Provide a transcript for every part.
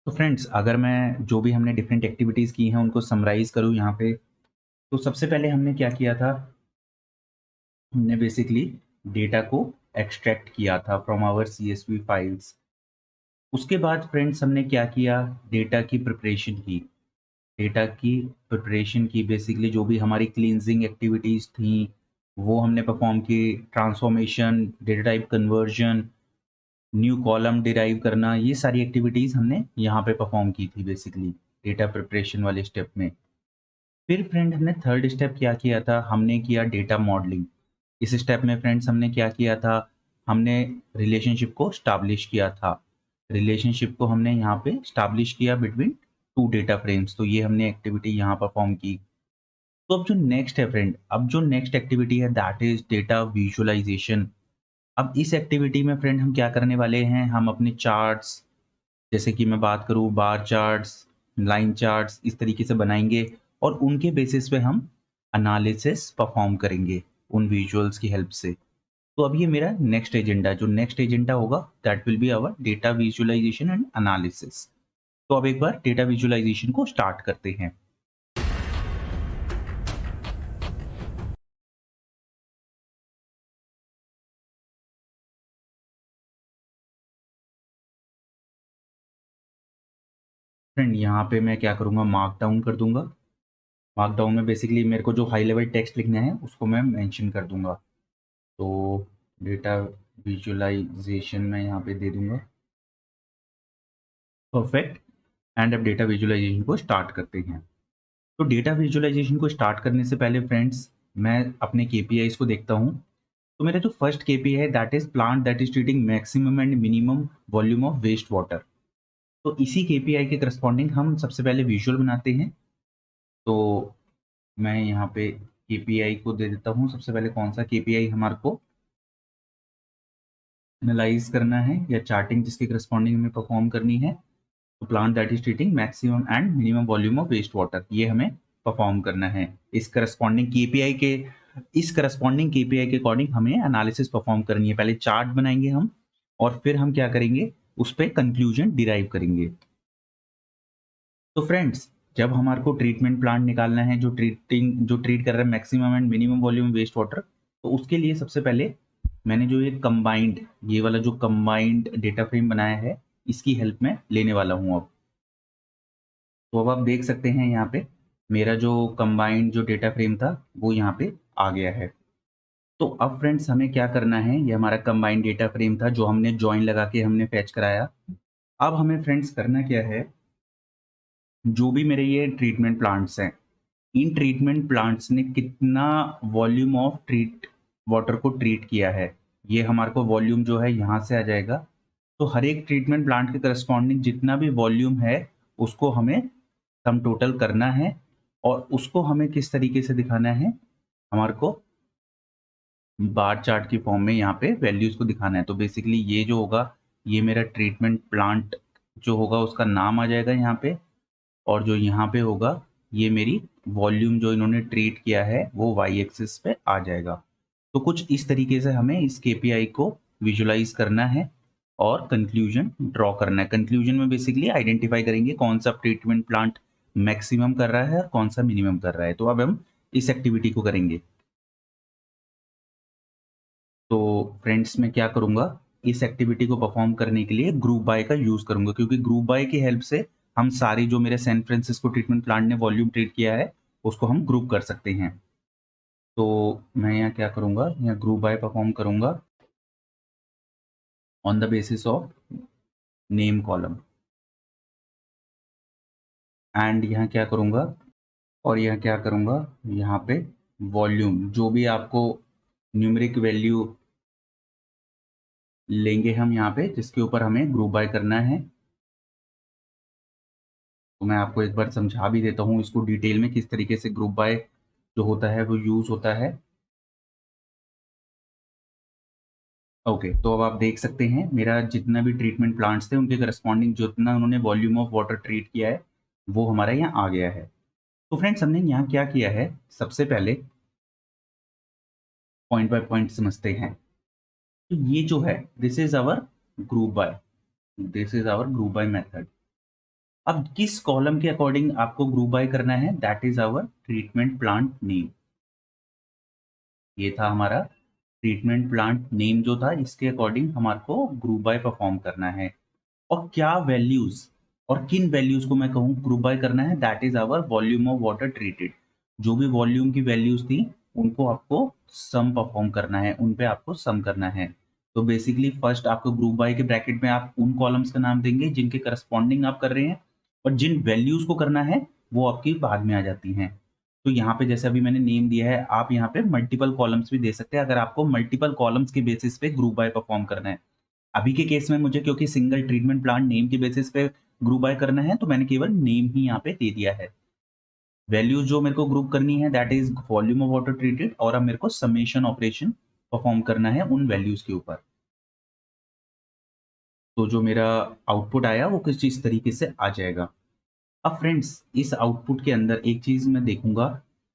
तो फ्रेंड्स, अगर मैं जो भी हमने डिफरेंट एक्टिविटीज़ की हैं उनको समराइज़ करूँ यहाँ पे, तो सबसे पहले हमने क्या किया था, हमने बेसिकली डेटा को एक्सट्रैक्ट किया था फ्रॉम आवर सीएसवी फाइल्स। उसके बाद फ्रेंड्स हमने क्या किया, डेटा की प्रिपरेशन की। डेटा की प्रिपरेशन की बेसिकली जो भी हमारी क्लींजिंग एक्टिविटीज़ थी, वो हमने परफ़ॉर्म की। Transformation, data type conversion, new column derive करना, ये सारी एक्टिविटीज़ हमने यहाँ पे परफ़ॉर्म की थी बेसिकली, डेटा प्रिपरेशन वाले स्टेप में। फिर फ्रेंड हमने थर्ड स्टेप क्या किया था, हमने किया डेटा मॉडलिंग। इस स्टेप में फ्रेंड्स हमने क्या किया था, हमने रिलेशनशिप को स्टैब्लिश किया था। रिलेशनशिप को हमने यहाँ पे स्टैब्लिश किया बिटवीन टू डेटा फ्रेम्स, तो ये हमने एक्टिविटी यहाँ परफॉर्म की। तो अब जो नेक्स्ट है फ्रेंड, अब जो नेक्स्ट एक्टिविटी है दैट इज डेटा विजुअलाइजेशन। अब इस एक्टिविटी में फ्रेंड हम क्या करने वाले हैं, हम अपने चार्ट्स, जैसे कि मैं बात करूँ बार चार्ट्स, लाइन चार्ट्स, इस तरीके से बनाएँगे और उनके बेसिस पे हम एनालिसिस परफ़ॉर्म करेंगे उन विजुअल्स की हेल्प से। तो अब ये मेरा नेक्स्ट एजेंडा, जो नेक्स्ट एजेंडा होगा that will be our data visualisation and analysis. तो अब एक बार डेटा विजुअलाइजेशन को स्टार्ट करते हैं। फ्रेंड यहाँ पे मैं क्या करूँगा, मार्क डाउन कर दूँगा। मार्क डाउन में बेसिकली मेरे को जो हाई लेवल टेक्स्ट लिखना है उसको मैं मेंशन कर दूँगा। तो डेटा विजुअलाइजेशन मैं यहाँ पे दे दूँगा। परफेक्ट। एंड अब डेटा विजुअलाइजेशन को स्टार्ट करते हैं। तो डेटा विजुअलाइजेशन को स्टार्ट करने से पहले फ्रेंड्स, मैं अपने केपीआईज को देखता हूँ। तो मेरा जो फर्स्ट केपीआई है that is plant that is treating maximum and minimum volume of waste water. तो इसी केपीआई के करस्पॉन्डिंग हम सबसे पहले विजुअल बनाते हैं। तो मैं यहाँ पे केपीआई को दे देता हूँ। सबसे पहले कौन सा केपीआई हमारे को एनालाइज करना है या चार्टिंग जिसके करस्पॉन्डिंग हमें परफॉर्म करनी है, तो plant that is treating maximum and minimum volume of waste water, ये हमें परफॉर्म करना है। इस करस्पॉन्डिंग केपीआई के अकॉर्डिंग हमें एनालिसिस परफॉर्म करनी है। पहले चार्ट बनाएंगे हम और फिर हम क्या करेंगे, उस पर कंक्लूजन डिराइव करेंगे। तो फ्रेंड्स, जब हमारे को ट्रीटमेंट प्लांट निकालना है जो ट्रीट कर रहा है maximum and minimum volume waste water, तो उसके लिए सबसे पहले मैंने जो ये वाला जो कंबाइंड डेटा फ्रेम बनाया है, इसकी हेल्प में लेने वाला हूँ अब। तो अब आप देख सकते हैं यहाँ पे मेरा जो कंबाइंड जो डेटा फ्रेम था वो यहाँ पे आ गया है। तो अब फ्रेंड्स हमें क्या करना है, ये हमारा कंबाइंड डेटा फ्रेम था जो हमने जॉइन लगा के हमने फैच कराया। अब हमें फ्रेंड्स करना क्या है, जो भी मेरे ये ट्रीटमेंट प्लांट्स हैं, इन ट्रीटमेंट प्लांट्स ने कितना वॉल्यूम ऑफ ट्रीट वाटर को ट्रीट किया है, ये हमारे को वॉल्यूम जो है यहाँ से आ जाएगा। तो हर एक ट्रीटमेंट प्लांट के करस्पॉन्डिंग जितना भी वॉल्यूम है उसको हमें सम टोटल करना है और उसको हमें किस तरीके से दिखाना है, हमारे को बार चार्ट की फॉर्म में यहाँ पे वैल्यूज को दिखाना है। तो बेसिकली ये जो होगा, ये मेरा ट्रीटमेंट प्लांट जो होगा उसका नाम आ जाएगा यहाँ पे, और जो यहाँ पे होगा ये मेरी वॉल्यूम जो इन्होंने ट्रीट किया है वो वाई एक्सिस पे आ जाएगा। तो कुछ इस तरीके से हमें इस केपीआई को विजुलाइज करना है और कंक्लूजन ड्रॉ करना है। कंक्लूजन में बेसिकली आइडेंटिफाई करेंगे कौन सा ट्रीटमेंट प्लांट मैक्सिमम कर रहा है और कौन सा मिनिमम कर रहा है। तो अब हम इस एक्टिविटी को करेंगे। तो फ्रेंड्स, मैं क्या करूँगा, इस एक्टिविटी को परफॉर्म करने के लिए ग्रुप बाय का यूज़ करूँगा, क्योंकि ग्रुप बाय की हेल्प से हम सारी जो मेरे सैन फ्रांसिस्को ट्रीटमेंट प्लांट ने वॉल्यूम ट्रीट किया है उसको हम ग्रुप कर सकते हैं। तो मैं यहाँ क्या करूँगा, यहाँ ग्रुप बाय परफॉर्म करूँगा on the basis of name column. And यहाँ क्या करूँगा, और यहाँ क्या करूँगा, यहाँ पे वॉल्यूम जो भी आपको न्यूमेरिक वैल्यू लेंगे हम यहाँ पे जिसके ऊपर हमें ग्रुप बाय करना है। तो मैं आपको एक बार समझा भी देता हूँ इसको डिटेल में किस तरीके से ग्रुप बाय जो होता है वो यूज़ होता है। ओके, तो अब आप देख सकते हैं मेरा जितना भी ट्रीटमेंट प्लांट्स थे उनके करस्पॉन्डिंग जितना उन्होंने वॉल्यूम ऑफ वाटर ट्रीट किया है वो हमारा यहाँ आ गया है। तो फ्रेंड्स, हमने यहाँ क्या किया है, सबसे पहले पॉइंट बाय पॉइंट समझते हैं। तो ये जो है this is our group by, this is our group by method. अब किस कॉलम के अकॉर्डिंग आपको ग्रुप बाय करना है, that is our treatment plant name. ये था हमारा ट्रीटमेंट प्लांट नेम जो था, इसके अकॉर्डिंग हमारे को ग्रुप बाय परफॉर्म करना है। और क्या वैल्यूज और किन वैल्यूज को मैं कहूँ ग्रुप बाय करना है, that is our volume of water treated. जो भी वॉल्यूम की वैल्यूज थी उनको आपको सम परफॉर्म करना है, उन पे आपको सम करना है। तो बेसिकली फर्स्ट आपको ग्रुप बाय के ब्रैकेट में आप उन कॉलम्स का नाम देंगे जिनके करस्पॉन्डिंग आप कर रहे हैं, और जिन वैल्यूज को करना है वो आपकी बाद में आ जाती हैं। तो यहाँ पे जैसे अभी मैंने नेम दिया है, आप यहाँ पे मल्टीपल कॉलम्स भी दे सकते हैं अगर आपको मल्टीपल कॉलम्स के बेसिस पे ग्रुप बाय परफॉर्म करना है। अभी के केस में मुझे क्योंकि सिंगल ट्रीटमेंट प्लांट नेम के बेसिस पे ग्रुप बाय करना है, तो मैंने केवल नेम ही यहाँ पे दे दिया है। वैल्यूज जो मेरे को ग्रुप करनी है that is volume of water treated, और अब मेरे को समेशन ऑपरेशन परफॉर्म करना है उन वैल्यूज के ऊपर। तो जो मेरा आउटपुट आया वो किस चीज तरीके से आ जाएगा। अब फ्रेंड्स इस आउटपुट के अंदर एक चीज मैं देखूंगा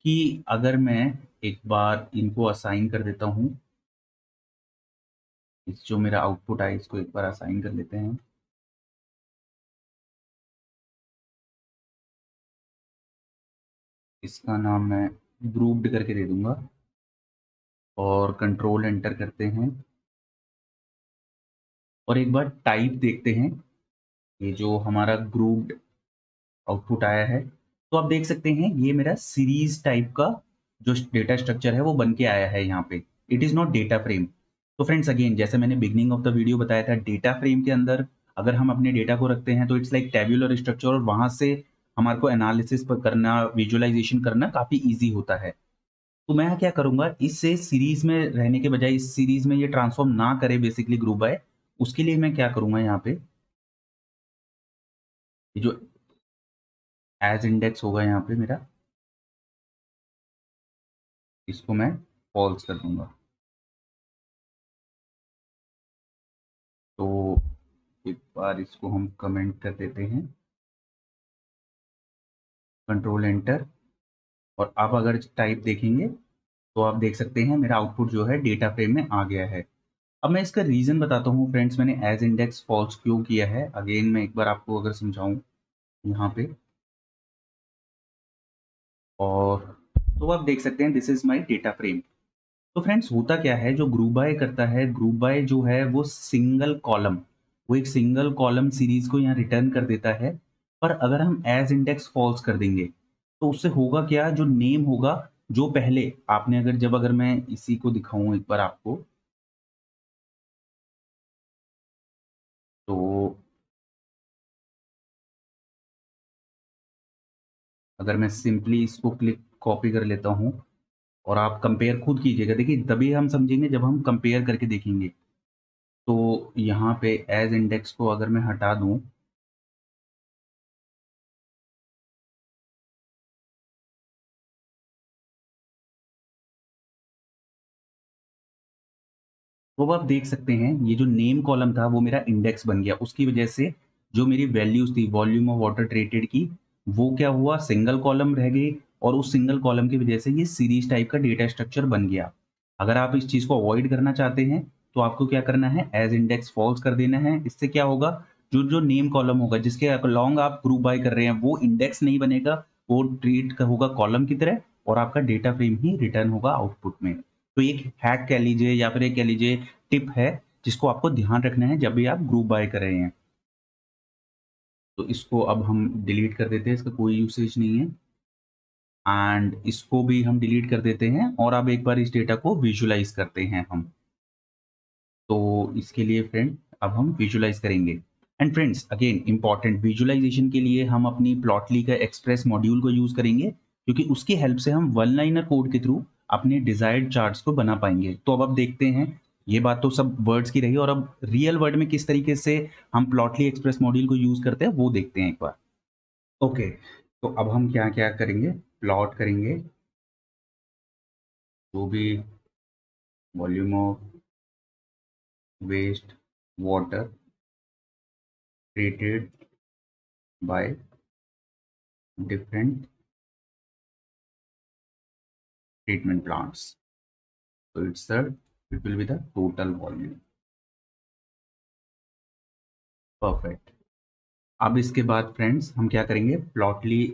कि अगर मैं एक बार इनको असाइन कर देता हूँ, इस जो मेरा आउटपुट आया इसको एक बार असाइन कर लेते हैं। इसका नाम मैं ग्रुप्ड करके दे दूंगा और कंट्रोल एंटर करते हैं, और एक बार टाइप देखते हैं। ये जो हमारा ग्रुप्ड आउटपुट आया है, तो आप देख सकते हैं ये मेरा सीरीज टाइप का जो डेटा स्ट्रक्चर है वो बन के आया है यहाँ पे। It is not data frame. तो फ्रेंड्स अगेन जैसे मैंने बिगनिंग ऑफ द वीडियो बताया था, डेटा फ्रेम के अंदर अगर हम अपने डेटा को रखते हैं तो इट्स लाइक टेब्यूलर स्ट्रक्चर, और वहां से हमारे को एनालिसिस करना, विजुअलाइजेशन करना काफी ईजी होता है। तो मैं क्या करूंगा, इससे सीरीज में रहने के बजाय इस सीरीज में ये ट्रांसफॉर्म ना करे बेसिकली ग्रुप बाय, उसके लिए मैं क्या करूंगा, यहाँ पे ये जो एज इंडेक्स होगा यहाँ पे मेरा, इसको मैं फॉल्स कर दूंगा। तो एक बार इसको हम कमेंट कर देते हैं, कंट्रोल एंटर, और आप अगर टाइप देखेंगे तो आप देख सकते हैं मेरा आउटपुट जो है डेटा फ्रेम में आ गया है। अब मैं इसका रीजन बताता हूँ फ्रेंड्स, मैंने एज इंडेक्स फॉल्स क्यों किया है। अगेन मैं एक बार आपको अगर समझाऊं यहाँ पे, और तो आप देख सकते हैं this is my data frame. तो फ्रेंड्स होता क्या है, जो ग्रुप बाय करता है, ग्रुप बाय जो है वो सिंगल कॉलम, वो एक सिंगल कॉलम सीरीज को यहाँ रिटर्न कर देता है। पर अगर हम एज इंडेक्स फॉल्स कर देंगे तो उससे होगा क्या, जो नेम होगा, जो पहले आपने अगर मैं इसी को दिखाऊं एक बार आपको, तो अगर मैं सिंपली इसको क्लिक कॉपी कर लेता हूँ और आप कंपेयर खुद कीजिएगा, देखिए तभी हम समझेंगे जब हम कंपेयर करके देखेंगे। तो यहाँ पे एज इंडेक्स को अगर मैं हटा दूं, तो अब आप देख सकते हैं ये जो नेम कॉलम था वो मेरा इंडेक्स बन गया। उसकी वजह से जो मेरी वैल्यूज थी वॉल्यूम ऑफ वाटर ट्रीटेड की, वो क्या हुआ, सिंगल कॉलम रह गई, और उस सिंगल कॉलम की वजह से ये सीरीज टाइप का डेटा स्ट्रक्चर बन गया। अगर आप इस चीज को अवॉइड करना चाहते हैं तो आपको क्या करना है, एज इंडेक्स फॉल्स कर देना है। इससे क्या होगा, जो जो नेम कॉलम होगा जिसके अलॉन्ग आप ग्रुप बाय कर रहे हैं वो इंडेक्स नहीं बनेगा, वो ट्रीट होगा कॉलम की तरह, और आपका डेटा फ्रेम ही रिटर्न होगा आउटपुट में। तो एक हैक कह लीजिए या फिर एक कह लीजिए टिप है जिसको आपको ध्यान रखना है जब भी आप ग्रुप बाय कर रहे हैं। तो इसको अब हम डिलीट कर देते हैं, इसका कोई यूसेज नहीं है, एंड इसको भी हम डिलीट कर देते हैं, और अब एक बार इस डेटा को विजुलाइज करते हैं हम। तो इसके लिए फ्रेंड अब हम विजुलाइज करेंगे। And friends again important, visualisation के लिए हम अपनी प्लॉटली का एक्सप्रेस मॉड्यूल को यूज करेंगे, क्योंकि उसकी हेल्प से हम वन लाइनर कोड के थ्रू अपने डिजायर्ड चार्ट्स को बना पाएंगे। तो अब देखते हैं, ये बात तो सब वर्ड्स की रही, और अब रियल वर्ड में किस तरीके से हम प्लॉटली एक्सप्रेस मॉड्यूल को यूज करते हैं वो देखते हैं एक बार। ओके, तो अब हम क्या क्या करेंगे, प्लॉट करेंगे जो भी volume of waste water treated by different treatment plants. So it will be the total volume. Perfect. अब इसके बाद फ्रेंड्स हम क्या करेंगे, प्लॉटली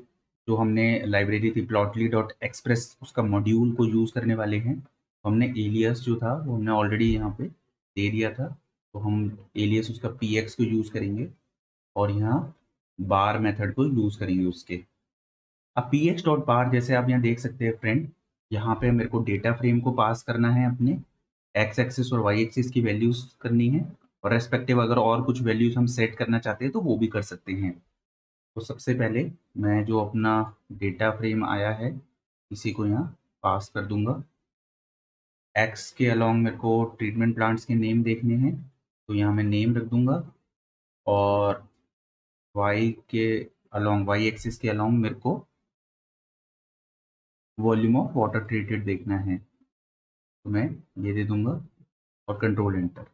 जो हमने लाइब्रेरी थी प्लॉटली डॉट एक्सप्रेस उसका मॉड्यूल को यूज़ करने वाले हैं। तो हमने एलियस जो था वो हमने ऑलरेडी यहाँ पे दे दिया था, तो हम एलियस उसका px को यूज़ करेंगे और यहाँ बार मेथड को यूज़ करेंगे उसके। अब px डॉट बार जैसे आप यहाँ देख सकते हैं फ्रेंड, यहाँ पे मेरे को डेटा फ्रेम को पास करना है, अपने एक्स एक्सिस और वाई एक्सिस की वैल्यूज करनी है, और रेस्पेक्टिव अगर और कुछ वैल्यूज हम सेट करना चाहते हैं तो वो भी कर सकते हैं। तो सबसे पहले मैं जो अपना डेटा फ्रेम आया है इसी को यहाँ पास कर दूंगा। एक्स के अलॉन्ग मेरे को ट्रीटमेंट प्लांट्स के नेम देखने हैं, तो यहाँ मैं नेम रख दूंगा, और वाई के अलॉन्ग वाई एक्सिस के अलॉन्ग मेरे को वॉल्यूम ऑफ वाटर ट्रीटेड देखना है, तो मैं ये दे दूंगा और कंट्रोल एंटर।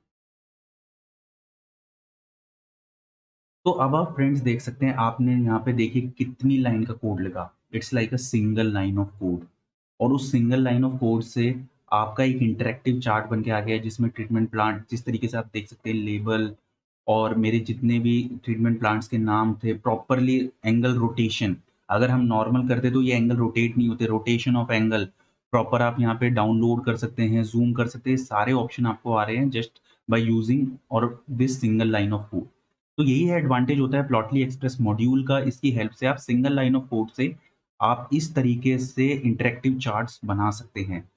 तो अब आप फ्रेंड्स देख सकते हैं, आपने यहाँ पे देखिए कितनी लाइन का कोड लगा, it's like a single line of code, और उस सिंगल लाइन ऑफ कोड से आपका एक इंटरेक्टिव चार्ट बन के आ गया है, जिसमें ट्रीटमेंट प्लांट जिस तरीके से आप देख सकते हैं लेबल, और मेरे जितने भी ट्रीटमेंट प्लांट्स के नाम थे प्रॉपरली एंगल रोटेशन, अगर हम नॉर्मल करते तो ये एंगल रोटेट नहीं होते, रोटेशन ऑफ एंगल प्रॉपर आप यहाँ पे डाउनलोड कर सकते हैं, जूम कर सकते हैं, सारे ऑप्शन आपको आ रहे हैं जस्ट बाय यूजिंग और this single line of code. तो यही है एडवांटेज होता है प्लॉटली एक्सप्रेस मॉड्यूल का, इसकी हेल्प से आप सिंगल लाइन ऑफ कोड से आप इस तरीके से इंटरेक्टिव चार्ट्स बना सकते हैं।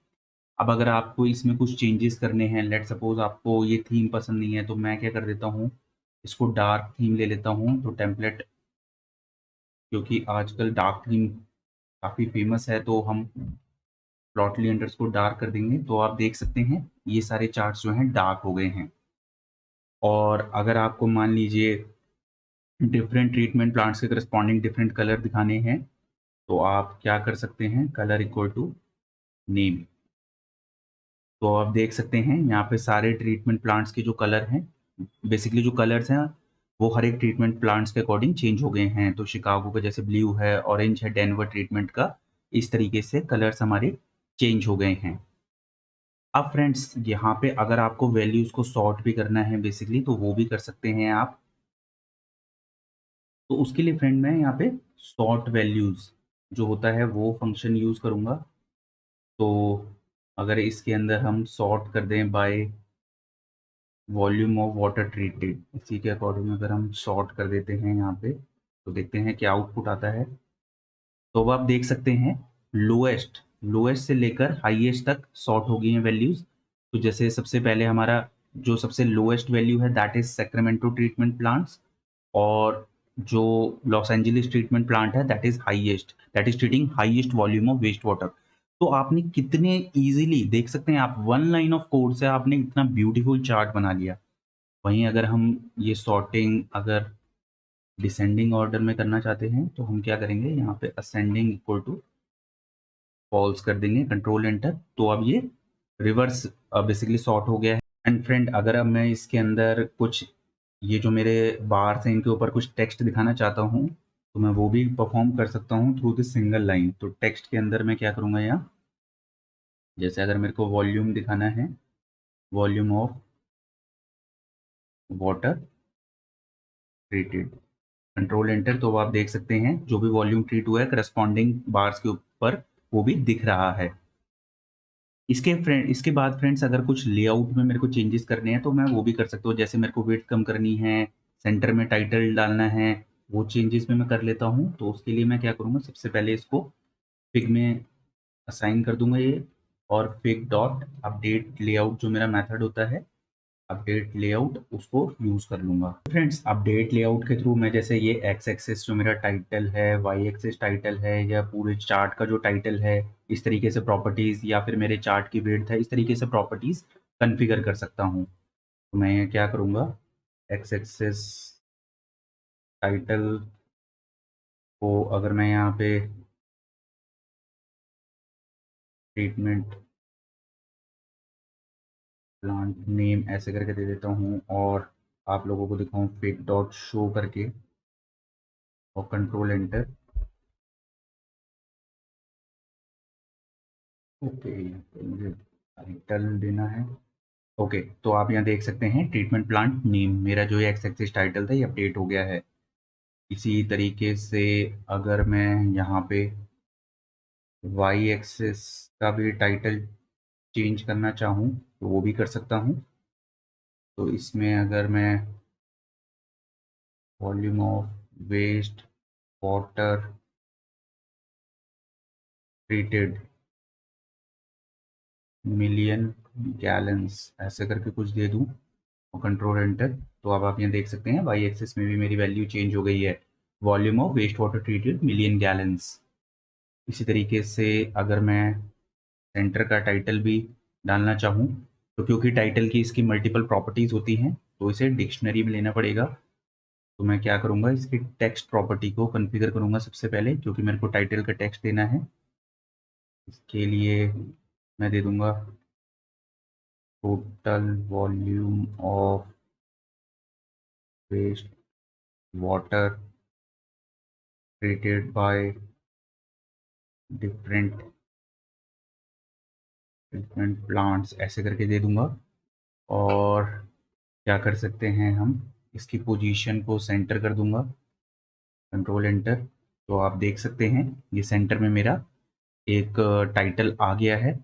अब अगर आपको इसमें कुछ चेंजेस करने हैं, लेट सपोज आपको ये थीम पसंद नहीं है, तो मैं क्या कर देता हूँ, इसको डार्क थीम ले लेता हूँ, तो टेम्पलेट क्योंकि आजकल डार्क थीम काफ़ी फेमस है, तो हम प्लॉटली अंडरस्कोर डार्क कर देंगे, तो आप देख सकते हैं ये सारे चार्ट्स जो हैं डार्क हो गए हैं। और अगर आपको मान लीजिए डिफरेंट ट्रीटमेंट प्लांट्स के करस्पॉन्डिंग डिफरेंट कलर दिखाने हैं, तो आप क्या कर सकते हैं, कलर इक्वल टू नेम। तो आप देख सकते हैं यहाँ पे सारे ट्रीटमेंट प्लांट्स के जो कलर हैं, बेसिकली जो कलर्स हैं वो हर एक ट्रीटमेंट प्लांट्स के अकॉर्डिंग चेंज हो गए हैं। तो शिकागो का जैसे ब्लू है, ऑरेंज है डेनवर ट्रीटमेंट का, इस तरीके से कलर्स हमारे चेंज हो गए हैं। अब फ्रेंड्स यहाँ पे अगर आपको वैल्यूज़ को सॉर्ट भी करना है बेसिकली, तो वो भी कर सकते हैं आप। तो उसके लिए फ्रेंड मैं यहाँ पे सॉर्ट वैल्यूज़ जो होता है वो फंक्शन यूज़ करूँगा। तो अगर इसके अंदर हम सॉर्ट कर दें by volume of water treated, इसी के अकॉर्डिंग अगर हम सॉर्ट कर देते हैं यहाँ पे, तो देखते हैं क्या आउटपुट आता है। तो अब आप देख सकते हैं लोएस्ट लोएस्ट से लेकर हाईएस्ट तक सॉर्ट हो गई हैं वैल्यूज़। तो जैसे सबसे पहले हमारा जो सबसे लोएस्ट वैल्यू है that is Sacramento treatment plants, और जो लॉस एंजेलिस ट्रीटमेंट प्लांट है that is treating highest volume of waste water. तो आपने कितने ईज़िली देख सकते हैं आप, वन लाइन ऑफ कोड से आपने इतना ब्यूटीफुल चार्ट बना लिया। वहीं अगर हम ये सॉर्टिंग अगर डिसेंडिंग ऑर्डर में करना चाहते हैं, तो हम क्या करेंगे, यहाँ पे असेंडिंग इक्वल टू फॉल्स कर देंगे, कंट्रोल एंटर। तो अब ये रिवर्स बेसिकली सॉर्ट हो गया है। एंड फ्रेंड अगर अब मैं इसके अंदर कुछ ये जो मेरे बार्स हैं इनके ऊपर कुछ टेक्स्ट दिखाना चाहता हूँ, तो मैं वो भी परफॉर्म कर सकता हूँ थ्रू दिस सिंगल लाइन। तो टेक्स्ट के अंदर मैं क्या करूँगा, यहाँ जैसे अगर मेरे को वॉल्यूम दिखाना है, volume of water treated, control enter. तो आप देख सकते हैं जो भी वॉल्यूम ट्रीट हुआ है करस्पॉन्डिंग बार्स के ऊपर वो भी दिख रहा है। इसके बाद फ्रेंड्स अगर कुछ लेआउट में मेरे को चेंजेस करने हैं, तो मैं वो भी कर सकता हूँ। जैसे मेरे को विड्थ कम करनी है, सेंटर में टाइटल डालना है, वो चेंजेस में मैं कर लेता हूँ। तो उसके लिए मैं क्या करूँगा, सबसे पहले इसको फिग में असाइन कर दूंगा ये, और फिग डॉट अपडेट लेआउट जो मेरा मेथड होता है अपडेट लेआउट उसको यूज़ कर लूँगा। फ्रेंड्स अपडेट लेआउट के थ्रू मैं जैसे ये एक्स एक्सिस जो मेरा टाइटल है, वाई एक्सिस टाइटल है, या पूरे चार्ट का जो टाइटल है, इस तरीके से प्रॉपर्टीज़, या फिर मेरे चार्ट की विड्थ है, इस तरीके से प्रॉपर्टीज़ कॉन्फ़िगर कर सकता हूँ। तो मैं क्या करूँगा, एक्स एक्सिस टाइटल को अगर मैं यहाँ पे ट्रीटमेंट प्लांट नेम ऐसे करके दे देता हूँ, और आप लोगों को दिखाऊँ फिग डॉट शो करके, और कंट्रोल एंटर। ओके, तो मुझे टाइटल देना है। ओके, तो आप यहाँ देख सकते हैं ट्रीटमेंट प्लांट नेम, मेरा जो ये एक्स एक्सिस टाइटल था ये अपडेट हो गया है। इसी तरीके से अगर मैं यहाँ पे वाई एक्सिस का भी टाइटल चेंज करना चाहूँ तो वो भी कर सकता हूँ। तो इसमें अगर मैं volume of waste water treated million gallons ऐसे करके कुछ दे दूँ और कंट्रोल एंटर, तो अब आप यहाँ देख सकते हैं वाई एक्सिस में भी मेरी वैल्यू चेंज हो गई है, volume of waste water treated million gallons. इसी तरीके से अगर मैं सेंटर का टाइटल भी डालना चाहूँ तो क्योंकि टाइटल की इसकी मल्टीपल प्रॉपर्टीज़ होती हैं तो इसे डिक्शनरी में लेना पड़ेगा। तो मैं क्या करूँगा, इसकी टेक्स्ट प्रॉपर्टी को कॉन्फ़िगर करूँगा सबसे पहले, क्योंकि मेरे को टाइटल का टेक्स्ट देना है। इसके लिए मैं दे दूँगा total volume of waste water treated by different treatment plants ऐसे करके दे दूँगा। और क्या कर सकते हैं हम, इसकी पोजीशन को सेंटर कर दूँगा, कंट्रोल एंटर। तो आप देख सकते हैं ये सेंटर में मेरा एक टाइटल आ गया है।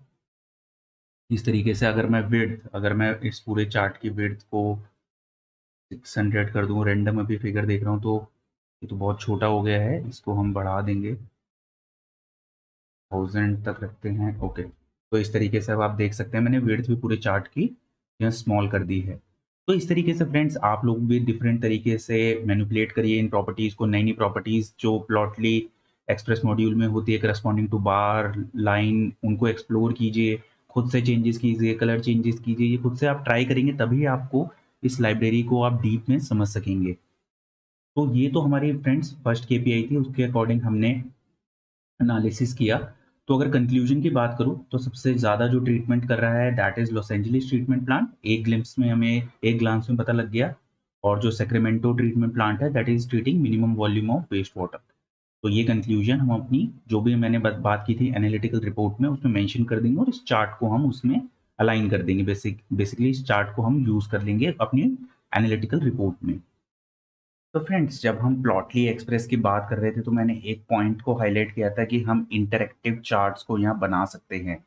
इस तरीके से अगर मैं इस पूरे चार्ट की विड्थ को 600 कर दूँ, रैंडम अभी फिगर देख रहा हूँ तो ये तो बहुत छोटा हो गया है, इसको हम बढ़ा देंगे 1000 तक रखते हैं। ओके, तो इस तरीके से अब आप देख सकते हैं मैंने विड्थ भी पूरे चार्ट की यहाँ स्मॉल कर दी है। तो इस तरीके से फ्रेंड्स आप लोग भी डिफरेंट तरीके से मैनिपुलेट करिए इन प्रॉपर्टीज़ को, नई-नई प्रॉपर्टीज़ जो प्लॉटली एक्सप्रेस मॉड्यूल में होती है करस्पॉन्डिंग टू बार, लाइन, उनको एक्सप्लोर कीजिए, खुद से चेंजेस कीजिए, कलर चेंजेस कीजिए, ये खुद से आप ट्राई करेंगे तभी आपको इस लाइब्रेरी को आप डीप में समझ सकेंगे। तो ये तो हमारी फ्रेंड्स फर्स्ट केपीआई थी, उसके अकॉर्डिंग हमने एनालिसिस किया। तो अगर कंक्लूजन की बात करूँ तो सबसे ज़्यादा जो ट्रीटमेंट कर रहा है that is Los Angeles treatment plant, एक ग्लांस में पता लग गया। और जो सैक्रामेंटो ट्रीटमेंट प्लांट है that is treating minimum volume of waste water. तो ये कंक्लूजन हम अपनी जो भी मैंने बात की थी एनालिटिकल रिपोर्ट में उसमें मेंशन कर देंगे और इस चार्ट को हम उसमें अलाइन कर देंगे। बेसिकली इस चार्ट को हम यूज़ कर लेंगे अपनी एनालिटिकल रिपोर्ट में। तो फ्रेंड्स जब हम प्लॉटली एक्सप्रेस की बात कर रहे थे तो मैंने एक पॉइंट को हाईलाइट किया था कि हम इंटरैक्टिव चार्ट्स को यहाँ बना सकते हैं।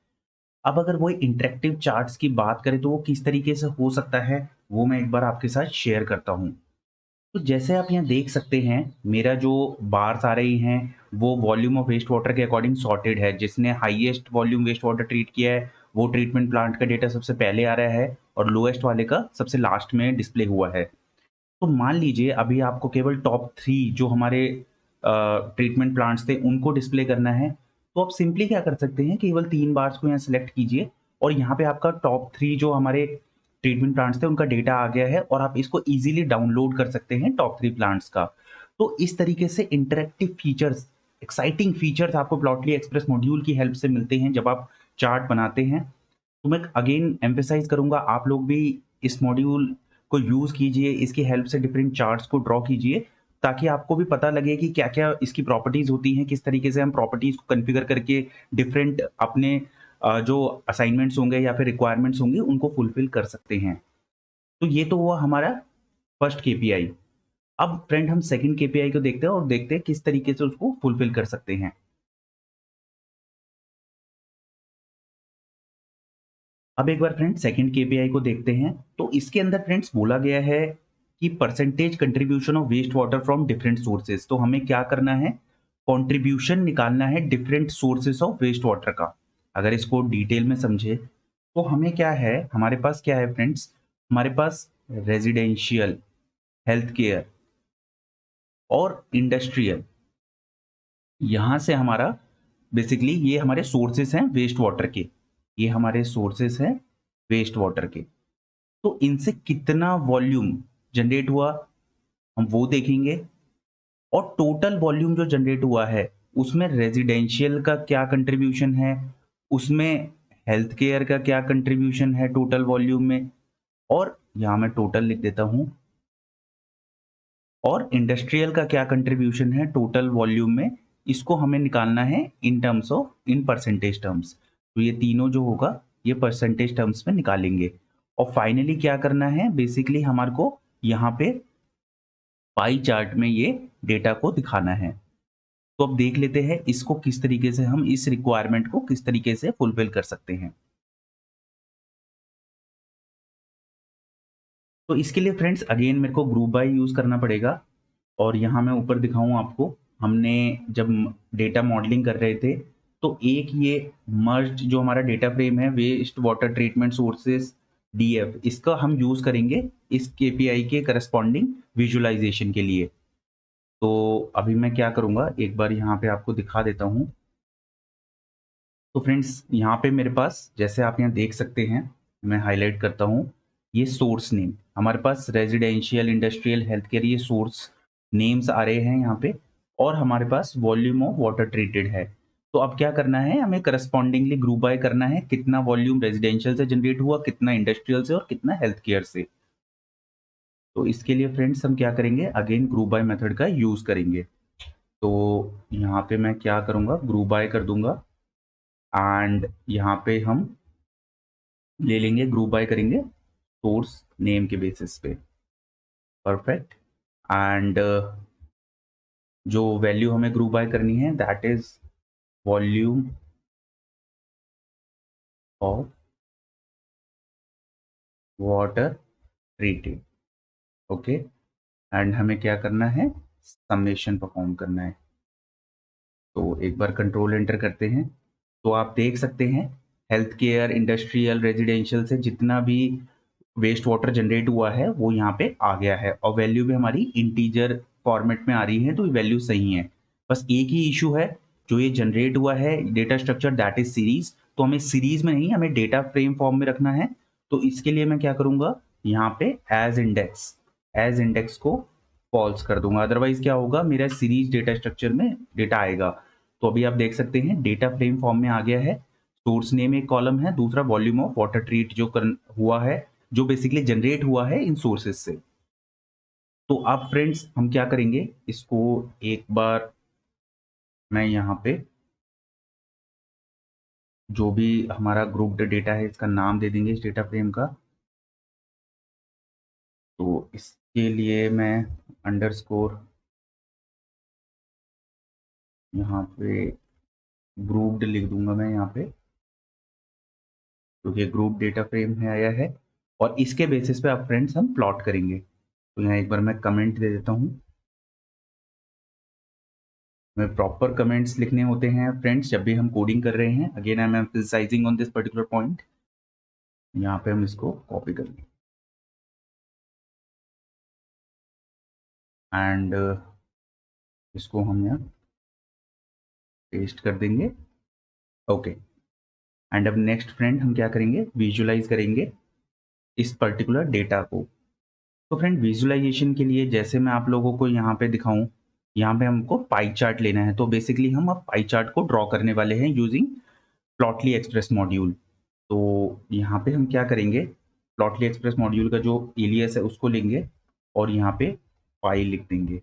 अब अगर वो इंटरैक्टिव चार्ट्स की बात करें तो वो किस तरीके से हो सकता है वो मैं एक बार आपके साथ शेयर करता हूँ। तो जैसे आप यहाँ देख सकते हैं मेरा जो बार्स आ रही हैं वो वॉल्यूम ऑफ वेस्ट वाटर के अकॉर्डिंग सॉर्टेड है। जिसने highest volume waste water treat किया है वो ट्रीटमेंट प्लांट का डेटा सबसे पहले आ रहा है और लोएस्ट वाले का सबसे लास्ट में डिस्प्ले हुआ है। तो मान लीजिए अभी आपको केवल टॉप 3 जो हमारे ट्रीटमेंट प्लांट्स थे उनको डिस्प्ले करना है, तो आप सिंपली क्या कर सकते हैं केवल 3 बार्स को यहाँ सेलेक्ट कीजिए और यहाँ पे आपका टॉप 3 जो हमारे ट्रीटमेंट प्लांट्स थे उनका डेटा आ गया है और आप इसको ईज़िली डाउनलोड कर सकते हैं टॉप 3 प्लांट्स का। तो इस तरीके से इंटरैक्टिव फीचर्स, एक्साइटिंग फीचर्स आपको प्लॉटली एक्सप्रेस मॉड्यूल की हेल्प से मिलते हैं जब आप चार्ट बनाते हैं। तो मैं अगेन एम्फसाइज़ करूँगा आप लोग भी इस मॉड्यूल को यूज़ कीजिए, इसकी हेल्प से डिफरेंट चार्ट्स को ड्रॉ कीजिए, ताकि आपको भी पता लगे कि क्या-क्या इसकी प्रॉपर्टीज़ होती हैं, किस तरीके से हम प्रॉपर्टीज़ को कॉन्फ़िगर करके डिफरेंट अपने जो असाइनमेंट्स होंगे या फिर रिक्वायरमेंट्स होंगी, उनको फुलफ़िल कर सकते हैं। तो ये तो हुआ हमारा फर्स्ट केपीआई। अब फ्रेंड हम सेकंड केपीआई को देखते हैं और देखते हैं किस तरीके से उसको फुलफ़िल कर सकते हैं। अब एक बार फ्रेंड्स सेकंड केपीआई को देखते हैं, तो इसके अंदर फ्रेंड्स बोला गया है कि percentage contribution of waste water from different sources. तो हमें क्या करना है, कंट्रीब्यूशन निकालना है different sources of waste water का। अगर इसको डिटेल में समझे तो हमें क्या है, हमारे पास क्या है फ्रेंड्स, हमारे पास रेजिडेंशियल, हेल्थ केयर और इंडस्ट्रियल, यहाँ से हमारा बेसिकली ये हमारे सोर्सेस हैं वेस्ट वाटर के, ये हमारे सोर्सेस हैं वेस्ट वाटर के। तो इनसे कितना वॉल्यूम जनरेट हुआ हम वो देखेंगे और टोटल वॉल्यूम जो जनरेट हुआ है उसमें रेजिडेंशियल का क्या कंट्रीब्यूशन है, उसमें हेल्थ केयर का क्या कंट्रीब्यूशन है टोटल वॉल्यूम में, और यहाँ मैं टोटल लिख देता हूँ, और इंडस्ट्रियल का क्या कंट्रीब्यूशन है टोटल वॉल्यूम में। इसको हमें निकालना है in terms of in percentage terms. तो ये तीनों जो होगा ये परसेंटेज टर्म्स में निकालेंगे और फाइनली क्या करना है, बेसिकली हमारे को यहाँ पे पाई चार्ट में ये डेटा को दिखाना है। तो अब देख लेते हैं इसको किस तरीके से हम इस रिक्वायरमेंट को किस तरीके से फुलफिल कर सकते हैं। तो इसके लिए फ्रेंड्स अगेन मेरे को ग्रुप बाय यूज़ करना पड़ेगा और यहाँ मैं ऊपर दिखाऊँ आपको, हमने जब डेटा मॉडलिंग कर रहे थे, तो एक ये मर्ज्ड जो हमारा डेटा फ्रेम है waste water treatment sources DF, इसका हम यूज़ करेंगे इस केपीआई के करस्पॉन्डिंग विजुअलाइजेशन के लिए। तो अभी मैं क्या करूँगा, एक बार यहाँ पे आपको दिखा देता हूँ। तो फ्रेंड्स यहाँ पे मेरे पास जैसे आप यहाँ देख सकते हैं, मैं हाइलाइट करता हूँ, ये सोर्स नेम हमारे पास रेजिडेंशियल, इंडस्ट्रियल, हेल्थ केयर, ये सोर्स नेम्स आ रहे हैं यहाँ पे और हमारे पास वॉल्यूम ऑफ वाटर ट्रीटेड है। तो अब क्या करना है, हमें करस्पॉन्डिंगली ग्रुप बाय करना है, कितना वॉल्यूम रेजिडेंशियल से जनरेट हुआ, कितना इंडस्ट्रियल से और कितना हेल्थ केयर से। तो इसके लिए फ्रेंड्स हम क्या करेंगे, अगेन ग्रुप बाय मेथड का यूज़ करेंगे। तो यहाँ पे मैं क्या करूँगा, ग्रुप बाय कर दूंगा एंड यहाँ पे हम ले लेंगे, ग्रुप बाय करेंगे सोर्स नेम के बेसिस पे। परफेक्ट। एंड जो वैल्यू हमें ग्रुप बाय करनी है that is volume of water treated. Okay. And हमें क्या करना है, समेशन परफॉर्म करना है। तो एक बार कंट्रोल एंटर करते हैं, तो आप देख सकते हैं हेल्थ केयर, इंडस्ट्रियल, रेजिडेंशियल से जितना भी वेस्ट वाटर जनरेट हुआ है वो यहाँ पे आ गया है और वैल्यू भी हमारी इंटीजर फॉर्मेट में आ रही है, तो ये वैल्यू सही है। बस एक ही इशू है, जो ये जनरेट हुआ है data structure that is series, तो हमें सीरीज में नहीं, हमें डेटा फ्रेम फॉर्म में रखना है। तो इसके लिए मैं क्या करूँगा, यहाँ पे एज इंडेक्स को फॉल्स कर दूंगा, अदरवाइज क्या होगा, मेरा सीरीज डेटा स्ट्रक्चर में डेटा आएगा। तो अभी आप देख सकते हैं डेटा फ्रेम फॉर्म में आ गया है। सोर्स नेम एक कॉलम है, दूसरा वॉल्यूम ऑफ वाटर ट्रीट जो हुआ है, जो बेसिकली जनरेट हुआ है इन सोर्सेज से। तो अब फ्रेंड्स हम क्या करेंगे, इसको एक बार मैं यहाँ पे जो भी हमारा ग्रुप्ड डेटा है इसका नाम दे देंगे इस डेटा फ्रेम का। तो इसके लिए मैं अंडरस्कोर यहाँ पे ग्रुप्ड लिख दूंगा मैं यहाँ पे, क्योंकि ग्रुप डेटा फ्रेम में आया है और इसके बेसिस पे अब फ्रेंड्स हम प्लॉट करेंगे। तो यहाँ एक बार मैं कमेंट दे देता हूँ, हमें प्रॉपर कमेंट्स लिखने होते हैं फ्रेंड्स जब भी हम कोडिंग कर रहे हैं। Again I am emphasising on this particular point. यहाँ पे हम इसको कॉपी कर लेंगे एंड इसको हम यहाँ पेस्ट कर देंगे। ओके। एंड अब नेक्स्ट फ्रेंड हम क्या करेंगे, विजुअलाइज करेंगे इस पर्टिकुलर डेटा को। तो फ्रेंड विजुअलाइजेशन के लिए जैसे मैं आप लोगों को यहाँ पे दिखाऊं, यहाँ पे हमको पाई चार्ट लेना है। तो बेसिकली हम अब पाई चार्ट को ड्रॉ करने वाले हैं यूजिंग प्लॉटली एक्सप्रेस मॉड्यूल। तो यहाँ पे हम क्या करेंगे, प्लॉटली एक्सप्रेस मॉड्यूल का जो एलियस है उसको लेंगे और यहाँ पे फाइल लिख देंगे।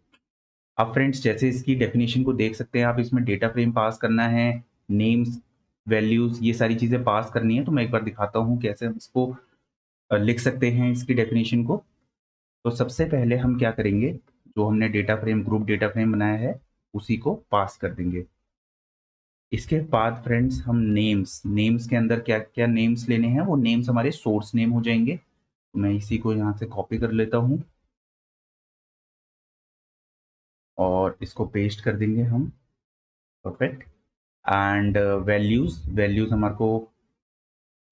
अब फ्रेंड्स जैसे इसकी डेफिनेशन को देख सकते हैं आप, इसमें डेटा फ्रेम पास करना है, नेम्स, वैल्यूज, ये सारी चीज़ें पास करनी है। तो मैं एक बार दिखाता हूँ कैसे हम इसको लिख सकते हैं इसकी डेफिनेशन को। तो सबसे पहले हम क्या करेंगे, जो हमने data frame group data frame बनाया है उसी को पास कर देंगे। इसके बाद फ्रेंड्स हम नेम्स के अंदर क्या क्या नेम्स लेने हैं, वो नेम्स हमारे सोर्स नेम हो जाएंगे। तो मैं इसी को यहाँ से कॉपी कर लेता हूँ और इसको पेस्ट कर देंगे हम। परफेक्ट। एंड वैल्यूज हमारे को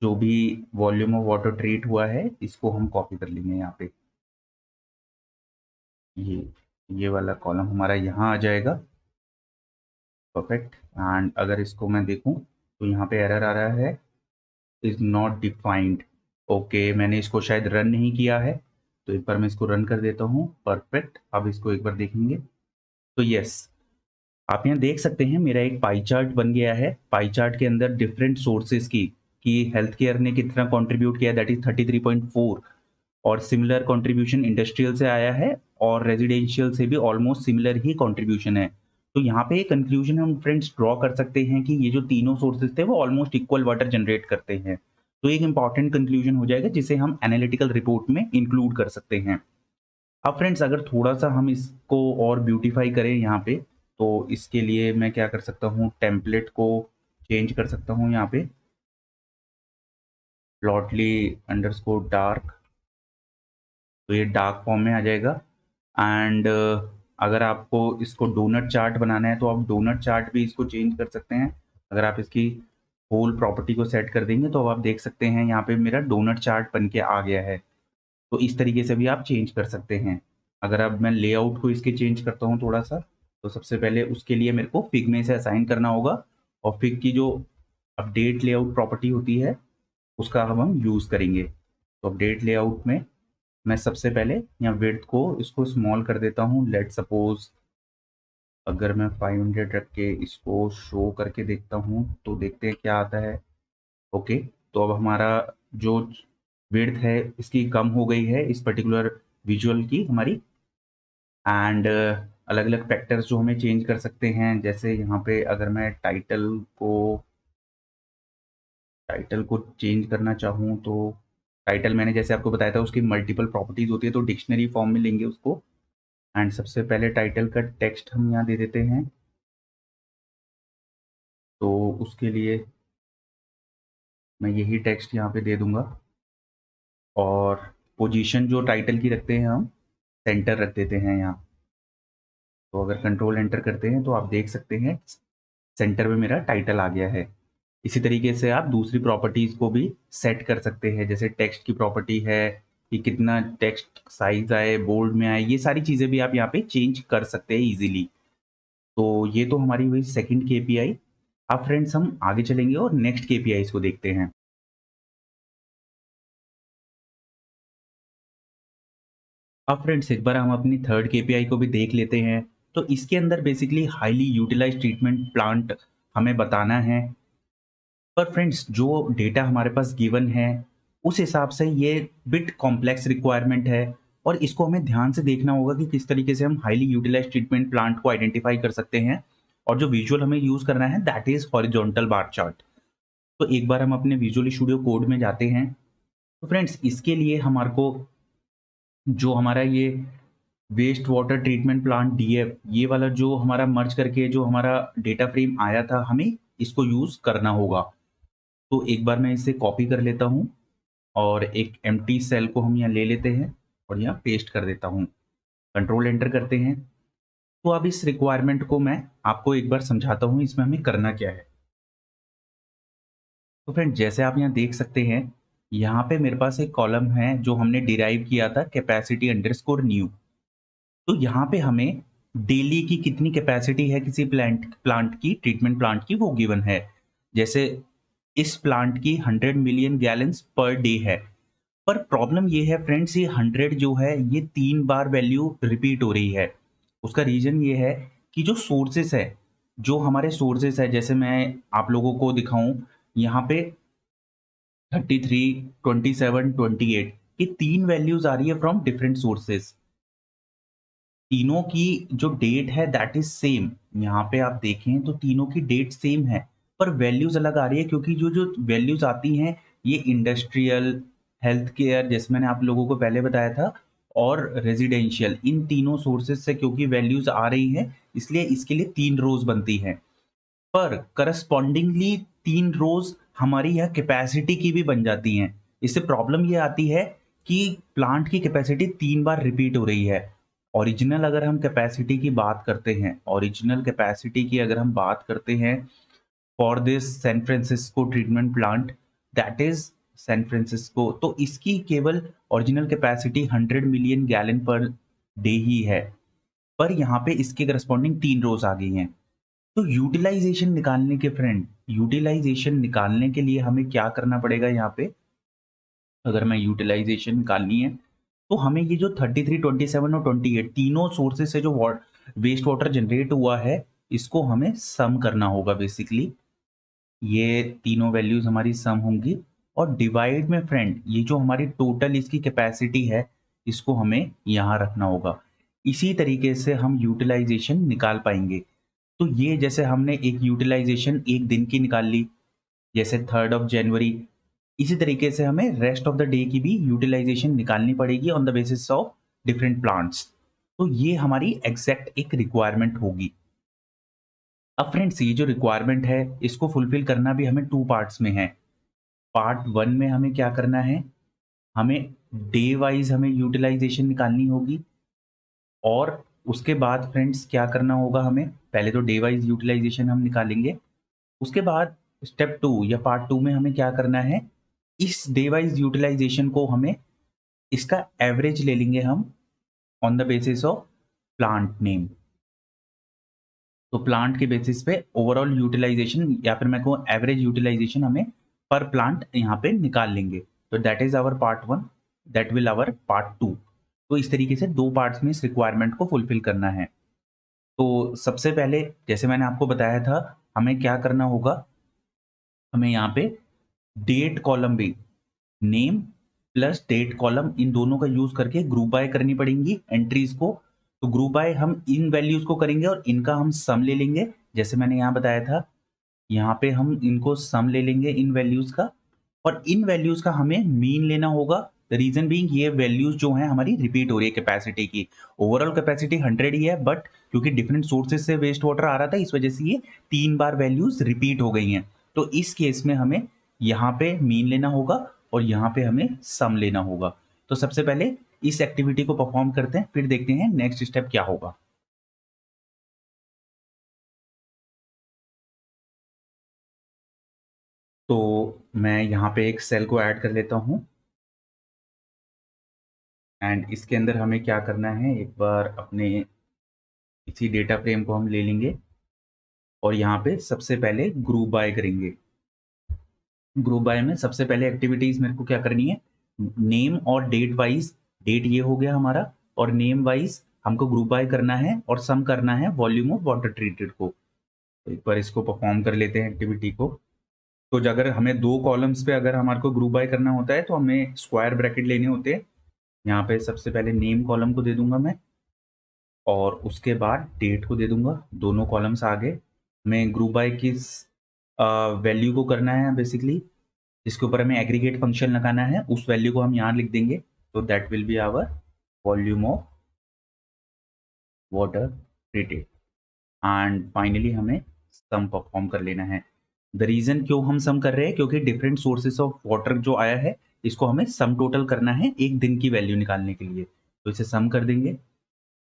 जो भी वॉल्यूम ऑफ वाटर ट्रीट हुआ है इसको हम कॉपी कर लेंगे यहाँ पे। ये वाला कॉलम हमारा यहाँ आ जाएगा। परफेक्ट। एंड अगर इसको मैं देखूँ तो यहाँ पे एरर आ रहा है, इज नॉट डिफाइंड। ओके, मैंने इसको शायद रन नहीं किया है, तो एक बार मैं इसको रन कर देता हूँ। परफेक्ट। अब इसको एक बार देखेंगे तो यस, आप यहाँ देख सकते हैं मेरा एक पाई चार्ट बन गया है। पाई चार्ट के अंदर डिफरेंट सोर्सेज की कि हेल्थ केयर ने कितना कंट्रीब्यूट किया, दैट इज 33.4, और सिमिलर कंट्रीब्यूशन इंडस्ट्रियल से आया है और रेजिडेंशियल से भी ऑलमोस्ट सिमिलर ही कंट्रीब्यूशन है। तो यहाँ पे एक कंक्लूजन हम फ्रेंड्स ड्रॉ कर सकते हैं कि ये जो तीनों सोर्सेज थे वो ऑलमोस्ट इक्वल वाटर जनरेट करते हैं। तो एक इंपॉर्टेंट कंक्लूजन हो जाएगा जिसे हम एनालिटिकल रिपोर्ट में इंक्लूड कर सकते हैं। अब फ्रेंड्स अगर थोड़ा-सा हम इसको और ब्यूटीफाई करें यहाँ पे, तो इसके लिए मैं क्या कर सकता हूँ, टेम्पलेट को चेंज कर सकता हूँ यहाँ पे, प्लॉटली अंडरस्कोर डार्क, तो ये डार्क फॉर्म में आ जाएगा। एंड अगर आपको इसको डोनट चार्ट बनाना है तो आप डोनट चार्ट भी इसको चेंज कर सकते हैं। अगर आप इसकी होल प्रॉपर्टी को सेट कर देंगे तो आप देख सकते हैं यहाँ पे मेरा डोनट चार्ट बन के आ गया है। तो इस तरीके से भी आप चेंज कर सकते हैं। अगर अब मैं लेआउट को इसके चेंज करता हूँ थोड़ा-सा, तो सबसे पहले उसके लिए मेरे को फिग में इसे असाइन करना होगा और फिग की जो अपडेट लेआउट प्रॉपर्टी होती है, उसका अब हम यूज़ करेंगे। तो अपडेट लेआउट में मैं सबसे पहले यहाँ विड्थ को इसको स्मॉल कर देता हूँ। लेट्स सपोज़ अगर मैं 500 रख के इसको शो करके देखता हूँ, तो देखते हैं क्या आता है। ओके, तो अब हमारा जो विड्थ है इसकी कम हो गई है इस पर्टिकुलर विजुअल की हमारी। एंड अलग-अलग फैक्टर्स जो हमें चेंज कर सकते हैं, जैसे यहाँ पे अगर मैं टाइटल को चेंज करना चाहूँ तो टाइटल मैंने जैसे आपको बताया था उसकी मल्टीपल प्रॉपर्टीज़ होती है, तो डिक्शनरी फॉर्म में लेंगे उसको। एंड सबसे पहले टाइटल का टेक्स्ट हम यहाँ दे देते हैं। तो उसके लिए मैं यही टेक्स्ट यहाँ पे दे दूँगा और पोजीशन जो टाइटल की रखते हैं हम, सेंटर रख देते हैं यहाँ। तो अगर कंट्रोल एंटर करते हैं तो आप देख सकते हैं सेंटर में मेरा टाइटल आ गया है। इसी तरीके से आप दूसरी प्रॉपर्टीज़ को भी सेट कर सकते हैं, जैसे टेक्स्ट की प्रॉपर्टी है कि कितना टेक्स्ट साइज़ आए, बोल्ड में आए, ये सारी चीज़ें भी आप यहाँ पे चेंज कर सकते हैं ईज़िली। तो ये तो हमारी हुई सेकंड केपीआई। अब फ्रेंड्स हम आगे चलेंगे और नेक्स्ट केपीआईज़ को देखते हैं। अब फ्रेंड्स एक बार हम अपनी थर्ड केपीआई को भी देख लेते हैं। तो इसके अंदर basically highly utilised treatment plant हमें बताना है। पर फ्रेंड्स जो डेटा हमारे पास गिवन है, उस हिसाब से ये बिट कॉम्प्लेक्स रिक्वायरमेंट है और इसको हमें ध्यान से देखना होगा कि किस तरीके से हम हाईली यूटिलाइज्ड ट्रीटमेंट प्लांट को आइडेंटिफाई कर सकते हैं। और जो विजुअल हमें यूज़ करना है that is horizontal bar chart. तो एक बार हम अपने विजुअल स्टूडियो कोड में जाते हैं। तो फ्रेंड्स इसके लिए हमारे को जो हमारा ये waste water treatment plant DF, ये वाला जो हमारा मर्ज करके जो हमारा डेटा फ्रेम आया था, हमें इसको यूज़ करना होगा। तो एक बार मैं इसे कॉपी कर लेता हूँ और एक एम्प्टी सेल को हम यहाँ ले लेते हैं और यहाँ पेस्ट कर देता हूँ। कंट्रोल एंटर करते हैं। तो अब इस रिक्वायरमेंट को मैं आपको एक बार समझाता हूँ इसमें हमें करना क्या है। तो फ्रेंड जैसे आप यहाँ देख सकते हैं, यहाँ पे मेरे पास एक कॉलम है जो हमने डिराइव किया था कैपेसिटी अंडरस्कोर न्यू। तो यहाँ पे हमें डेली की कितनी कैपेसिटी है किसी प्लांट की, ट्रीटमेंट प्लांट की, वो गिवन है। जैसे इस प्लांट की 100 मिलियन गैलन्स पर डे है। पर प्रॉब्लम ये है फ्रेंड्स, ये 100 जो है ये 3 बार वैल्यू रिपीट हो रही है। उसका रीज़न ये है कि जो सोर्सेस है, जो हमारे सोर्सेस है, जैसे मैं आप लोगों को दिखाऊँ यहाँ पे 33, 27, 28, ये 3 वैल्यूज़ आ रही है फ्रॉम डिफरेंट सोर्सेस। तीनों की जो डेट है दैट इज सेम। यहाँ पे आप देखें तो तीनों की डेट सेम है, पर वैल्यूज अलग आ रही है क्योंकि जो जो वैल्यूज आती हैं ये इंडस्ट्रियल, हेल्थ केयर, जैसे मैंने आप लोगों को पहले बताया था, और रेजिडेंशियल, इन तीनों सोर्सेज से क्योंकि वैल्यूज आ रही हैं, इसलिए इसके लिए 3 रोज बनती हैं। पर करस्पॉन्डिंगली 3 रोज हमारी यह कैपेसिटी की भी बन जाती हैं। इससे प्रॉब्लम ये आती है कि प्लांट की कैपेसिटी 3 बार रिपीट हो रही है। ओरिजिनल अगर हम कैपेसिटी की बात करते हैं, ओरिजिनल कैपेसिटी की अगर हम बात करते हैं for this San Francisco treatment plant, that is San Francisco, तो इसकी केवल original capacity 100 million gallon per day ही है। पर यहाँ पे इसके करस्पॉन्डिंग 3 रोज आ गई हैं। तो यूटिलाइजेशन निकालने के लिए हमें क्या करना पड़ेगा यहाँ पे? अगर मैं यूटिलाइजेशन निकालनी है, तो हमें ये जो 33, 27 और 28 तीनों सोर्सेस से जो वेस्ट वाटर जनरेट हुआ है, इसको हमें सम करना होगा बेसिकली। ये तीनों वैल्यूज हमारी सम होंगी और डिवाइड में फ्रेंड ये जो हमारी टोटल इसकी कैपेसिटी है, इसको हमें यहाँ रखना होगा। इसी तरीके से हम यूटिलाइजेशन निकाल पाएंगे। तो ये जैसे हमने एक यूटिलाइजेशन एक दिन की निकाल ली, जैसे 3rd ऑफ जनवरी, इसी तरीके से हमें रेस्ट ऑफ द डे की भी यूटिलाइजेशन निकालनी पड़ेगी on the basis of different plants. तो ये हमारी एग्जैक्ट एक रिक्वायरमेंट होगी। अब फ्रेंड्स ये जो रिक्वायरमेंट है इसको फुलफिल करना भी हमें 2 पार्ट्स में है। पार्ट 1 में हमें क्या करना है, हमें डे वाइज़ हमें यूटिलाइज़ेशन निकालनी होगी और उसके बाद फ्रेंड्स क्या करना होगा हमें, पहले तो डे वाइज़ यूटिलाइज़ेशन हम निकालेंगे, उसके बाद स्टेप 2 या पार्ट 2 में हमें क्या करना है, इस डे वाइज़ यूटिलाइज़ेशन को हमें इसका एवरेज ले लेंगे हम on the basis of plant name. तो प्लांट के बेसिस पे ओवरऑल यूटिलाइज़ेशन या फिर मैं कहूँ एवरेज यूटिलाइज़ेशन हमें पर प्लांट यहाँ पे निकाल लेंगे। तो that is our part 1, that will our part 2। तो इस तरीके से 2 पार्ट्स में इस रिक्वायरमेंट को फुलफिल करना है। तो सबसे पहले जैसे मैंने आपको बताया था, हमें क्या करना होगा, हमें यहाँ पे डेट कॉलम भी, नेम प्लस डेट कॉलम इन दोनों का यूज़ करके ग्रुप बाय करनी पड़ेंगी एंट्रीज़ को। तो ग्रुप बाय हम इन वैल्यूज़ को करेंगे और इनका हम सम ले लेंगे। जैसे मैंने यहाँ बताया था, यहाँ पे हम इनको सम ले लेंगे इन वैल्यूज़ का और इन वैल्यूज़ का हमें मीन लेना होगा। द रीज़न बीइंग ये वैल्यूज़ जो हैं हमारी रिपीट हो रही है कैपेसिटी की। ओवरऑल कैपेसिटी 100 ही है बट क्योंकि डिफरेंट सोर्सेज़ से वेस्ट वाटर आ रहा था इस वज़ह से ये 3 बार वैल्यूज़ रिपीट हो गई हैं। तो इस केस में हमें यहाँ पे मीन लेना होगा और यहाँ पे हमें सम लेना होगा। तो सबसे पहले इस एक्टिविटी को परफ़ॉर्म करते हैं, फिर देखते हैं नेक्स्ट स्टेप क्या होगा। तो मैं यहाँ पे एक सेल को ऐड कर लेता हूँ एंड इसके अंदर हमें क्या करना है, एक बार अपने इसी डेटा फ्रेम को हम ले लेंगे और यहाँ पे सबसे पहले ग्रुप बाय करेंगे। ग्रुप बाय में सबसे पहले एक्टिविटीज़ मेरे को क्या करनी है, नेम और डेट वाइज़, डेट ये हो गया हमारा और नेम वाइज़ हमको ग्रुप बाय करना है और सम करना है वॉल्यूम ऑफ वाटर ट्रीटेड को। तो एक बार इसको परफ़ॉर्म कर लेते हैं एक्टिविटी को। तो अगर हमें 2 कॉलम्स पे अगर हमारे को ग्रुप बाय करना होता है तो हमें स्क्वायर ब्रैकेट लेने होते हैं। यहाँ पे सबसे पहले नेम कॉलम को दे दूँगा मैं और उसके बाद डेट को दे दूँगा, दोनों कॉलम्स आ गए। हमें ग्रुप बाय किस वैल्यू को करना है बेसिकली, जिसके ऊपर हमें एग्रीगेट फंक्शन लगाना है, उस वैल्यू को हम यहाँ लिख देंगे। तो that will be our volume of water treated and finally हमें सम परफॉर्म कर लेना है। द रीज़न क्यों हम सम कर रहे हैं, क्योंकि डिफरेंट सोर्सेस ऑफ वाटर जो आया है, इसको हमें सम टोटल करना है 1 दिन की वैल्यू निकालने के लिए। तो इसे सम कर देंगे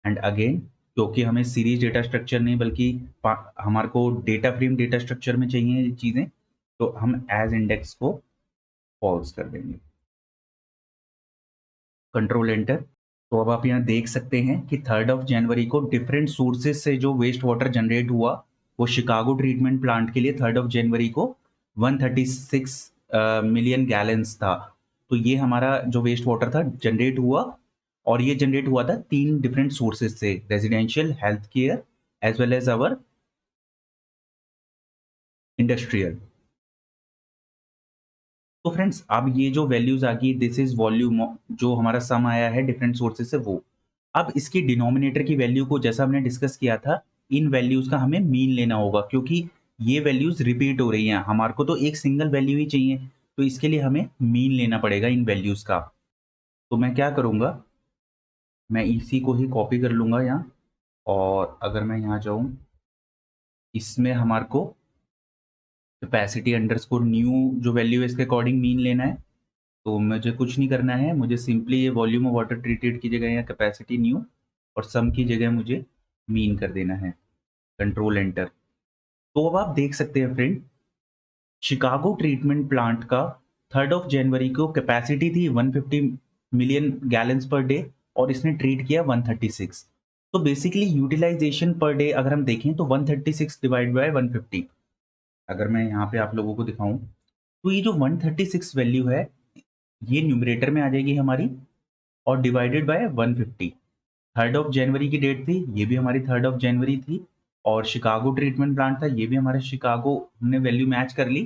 एंड अगेन क्योंकि हमें सीरीज डेटा स्ट्रक्चर नहीं बल्कि हमारे को डेटा फ्रेम डेटा स्ट्रक्चर में चाहिए ये चीज़ें, तो हम एज इंडेक्स को फॉल्स कर देंगे। Control enter. तो अब आप यहाँ देख सकते हैं कि 3rd ऑफ जनवरी को डिफरेंट सोर्सेज से जो वेस्ट वाटर जनरेट हुआ, वो शिकागो ट्रीटमेंट प्लांट के लिए 3rd ऑफ जनवरी को 136 मिलियन गैलन्स था। तो ये हमारा जो वेस्ट वाटर था जनरेट हुआ और ये जनरेट हुआ था 3 डिफरेंट सोर्सेज से, residential, health care as well as our industrial. तो फ्रेंड्स अब ये जो वैल्यूज आ गई, दिस इज वॉल्यूम जो हमारा सम आया है डिफरेंट सोर्सेज से वो। अब इसकी डिनोमिनेटर की वैल्यू को जैसा हमने डिस्कस किया था, इन वैल्यूज का हमें मीन लेना होगा क्योंकि ये वैल्यूज रिपीट हो रही हैं, हमारे को तो एक सिंगल वैल्यू ही चाहिए। तो इसके लिए हमें मीन लेना पड़ेगा इन वैल्यूज का। तो मैं क्या करूँगा, मैं इसी को ही कॉपी कर लूँगा यहाँ और अगर मैं यहाँ जाऊँ, इसमें हमारे को कैपेसिटी अंडरस्कोर न्यू जो वैल्यू है इसके अकॉर्डिंग मीन लेना है। तो मुझे कुछ नहीं करना है, मुझे सिंपली ये वॉल्यूम ऑफ वाटर ट्रीटेड की जगह या कैपेसिटी न्यू और सम की जगह मुझे मीन कर देना है। Control enter. तो अब आप देख सकते हैं फ्रेंड, शिकागो ट्रीटमेंट प्लांट का 3rd ऑफ जनवरी को कैपेसिटी थी 150 मिलियन गैलन्स पर डे और इसने ट्रीट किया 136। तो बेसिकली यूटिलाइजेशन पर डे अगर हम देखें तो 136 डिवाइड बाय 150। अगर मैं यहाँ पे आप लोगों को दिखाऊं तो ये जो 136 वैल्यू है ये न्यूमरेटर में आ जाएगी हमारी और divided by 150। 3rd of January की डेट थी, ये भी हमारी 3rd ऑफ जनवरी थी और शिकागो ट्रीटमेंट प्लांट था, ये भी हमारा शिकागो, हमने वैल्यू मैच कर ली।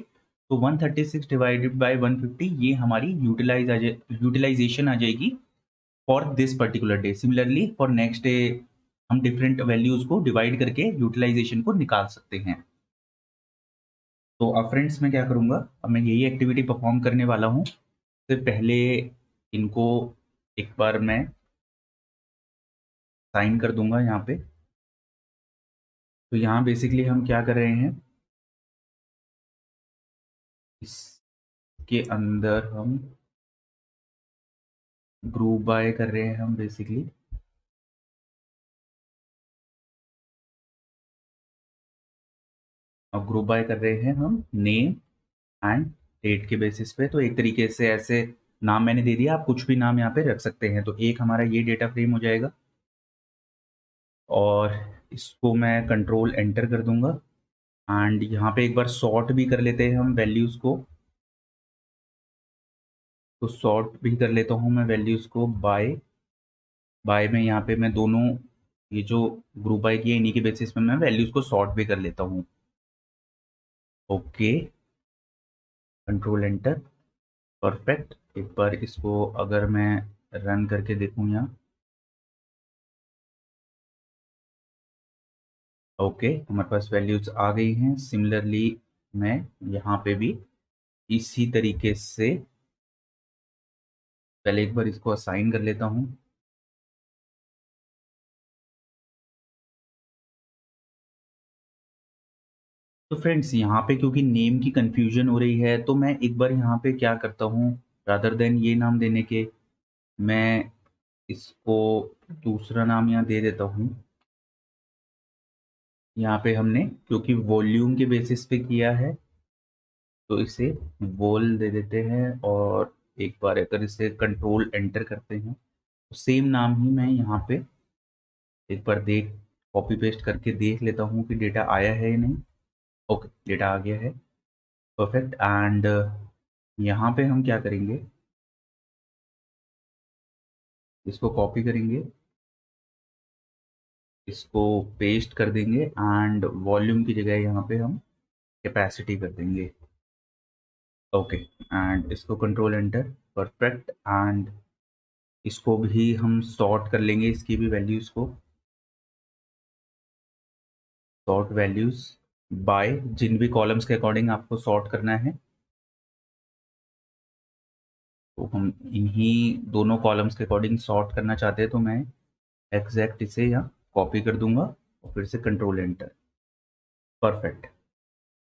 तो 136 डिवाइडेड बाय 150 ये हमारी यूटिलाइजेशन आ जाएगी for this particular day. Similarly for next day हम डिफरेंट वैल्यूज को डिवाइड करके यूटिलाइजेशन को निकाल सकते हैं। तो अब फ्रेंड्स मैं क्या करूँगा, अब मैं यही एक्टिविटी परफॉर्म करने वाला हूँ। तो पहले इनको एक बार मैं साइन कर दूंगा यहाँ पे। तो यहाँ बेसिकली हम क्या कर रहे हैं, इसके अंदर हम ग्रुप बाय कर रहे हैं हम बेसिकली। अब ग्रुप बाय कर रहे हैं हम नेम एंड डेट के बेसिस पे। तो एक तरीके से ऐसे नाम मैंने दे दिया, आप कुछ भी नाम यहाँ पे रख सकते हैं। तो एक हमारा ये डेटा फ्रेम हो जाएगा और इसको मैं कंट्रोल एंटर कर दूंगा एंड यहाँ पे एक बार सॉर्ट भी कर लेते हैं हम वैल्यूज़ को। तो सॉर्ट भी कर लेता हूँ मैं वैल्यूज़ को बाय में। यहाँ पे मैं दोनों ये जो ग्रुप बाय किए इन्हीं के बेसिस पे मैं वैल्यूज़ को सॉर्ट भी कर लेता हूँ। Okay, control enter, perfect. एक बार इसको अगर मैं रन करके देखूँ यहाँ, ओके हमारे पास वैल्यूज आ गई हैं। सिमिलरली मैं यहाँ पे भी इसी तरीके से पहले एक बार इसको असाइन कर लेता हूँ। तो फ्रेंड्स यहाँ पे क्योंकि नेम की कंफ्यूजन हो रही है तो मैं एक बार यहाँ पे क्या करता हूँ, रादर देन ये नाम देने के मैं इसको दूसरा नाम यहाँ दे देता हूँ। यहाँ पे हमने क्योंकि वॉल्यूम के बेसिस पे किया है तो इसे वॉल दे देते हैं। और एक बार अगर इसे कंट्रोल एंटर करते हैं तो सेम नाम ही मैं यहाँ पे एक बार देख कॉपी पेस्ट करके देख लेता हूँ कि डेटा आया है या नहीं। ओके, डेटा आ गया है, परफेक्ट। एंड यहाँ पे हम क्या करेंगे, इसको कॉपी करेंगे, इसको पेस्ट कर देंगे एंड वॉल्यूम की जगह यहाँ पे हम कैपेसिटी कर देंगे। ओके एंड इसको कंट्रोल एंटर, परफेक्ट। एंड इसको भी हम सॉर्ट कर लेंगे, इसकी भी वैल्यूज़ को सॉर्ट वैल्यूज़ बाय जिन भी कॉलम्स के अकॉर्डिंग आपको सॉर्ट करना है। तो हम इन्हीं दोनों कॉलम्स के अकॉर्डिंग सॉर्ट करना चाहते हैं तो मैं एग्जैक्ट इसे यहाँ कॉपी कर दूंगा और फिर से कंट्रोल एंटर, परफेक्ट।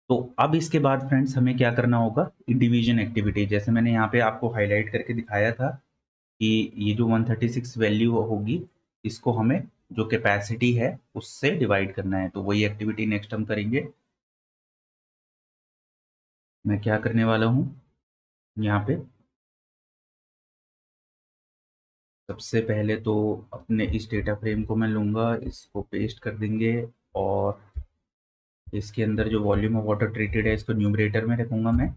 तो अब इसके बाद फ्रेंड्स हमें क्या करना होगा, डिवीजन एक्टिविटी। जैसे मैंने यहाँ पे आपको हाईलाइट करके दिखाया था कि ये जो 136 वैल्यू होगी इसको हमें जो कैपेसिटी है उससे डिवाइड करना है। तो वही एक्टिविटी नेक्स्ट हम करेंगे। मैं क्या करने वाला हूँ यहाँ पे, सबसे पहले तो अपने इस डेटा फ्रेम को मैं लूँगा, इसको पेस्ट कर देंगे और इसके अंदर जो वॉल्यूम ऑफ वाटर ट्रीटेड है इसको न्यूमरेटर में रखूँगा मैं।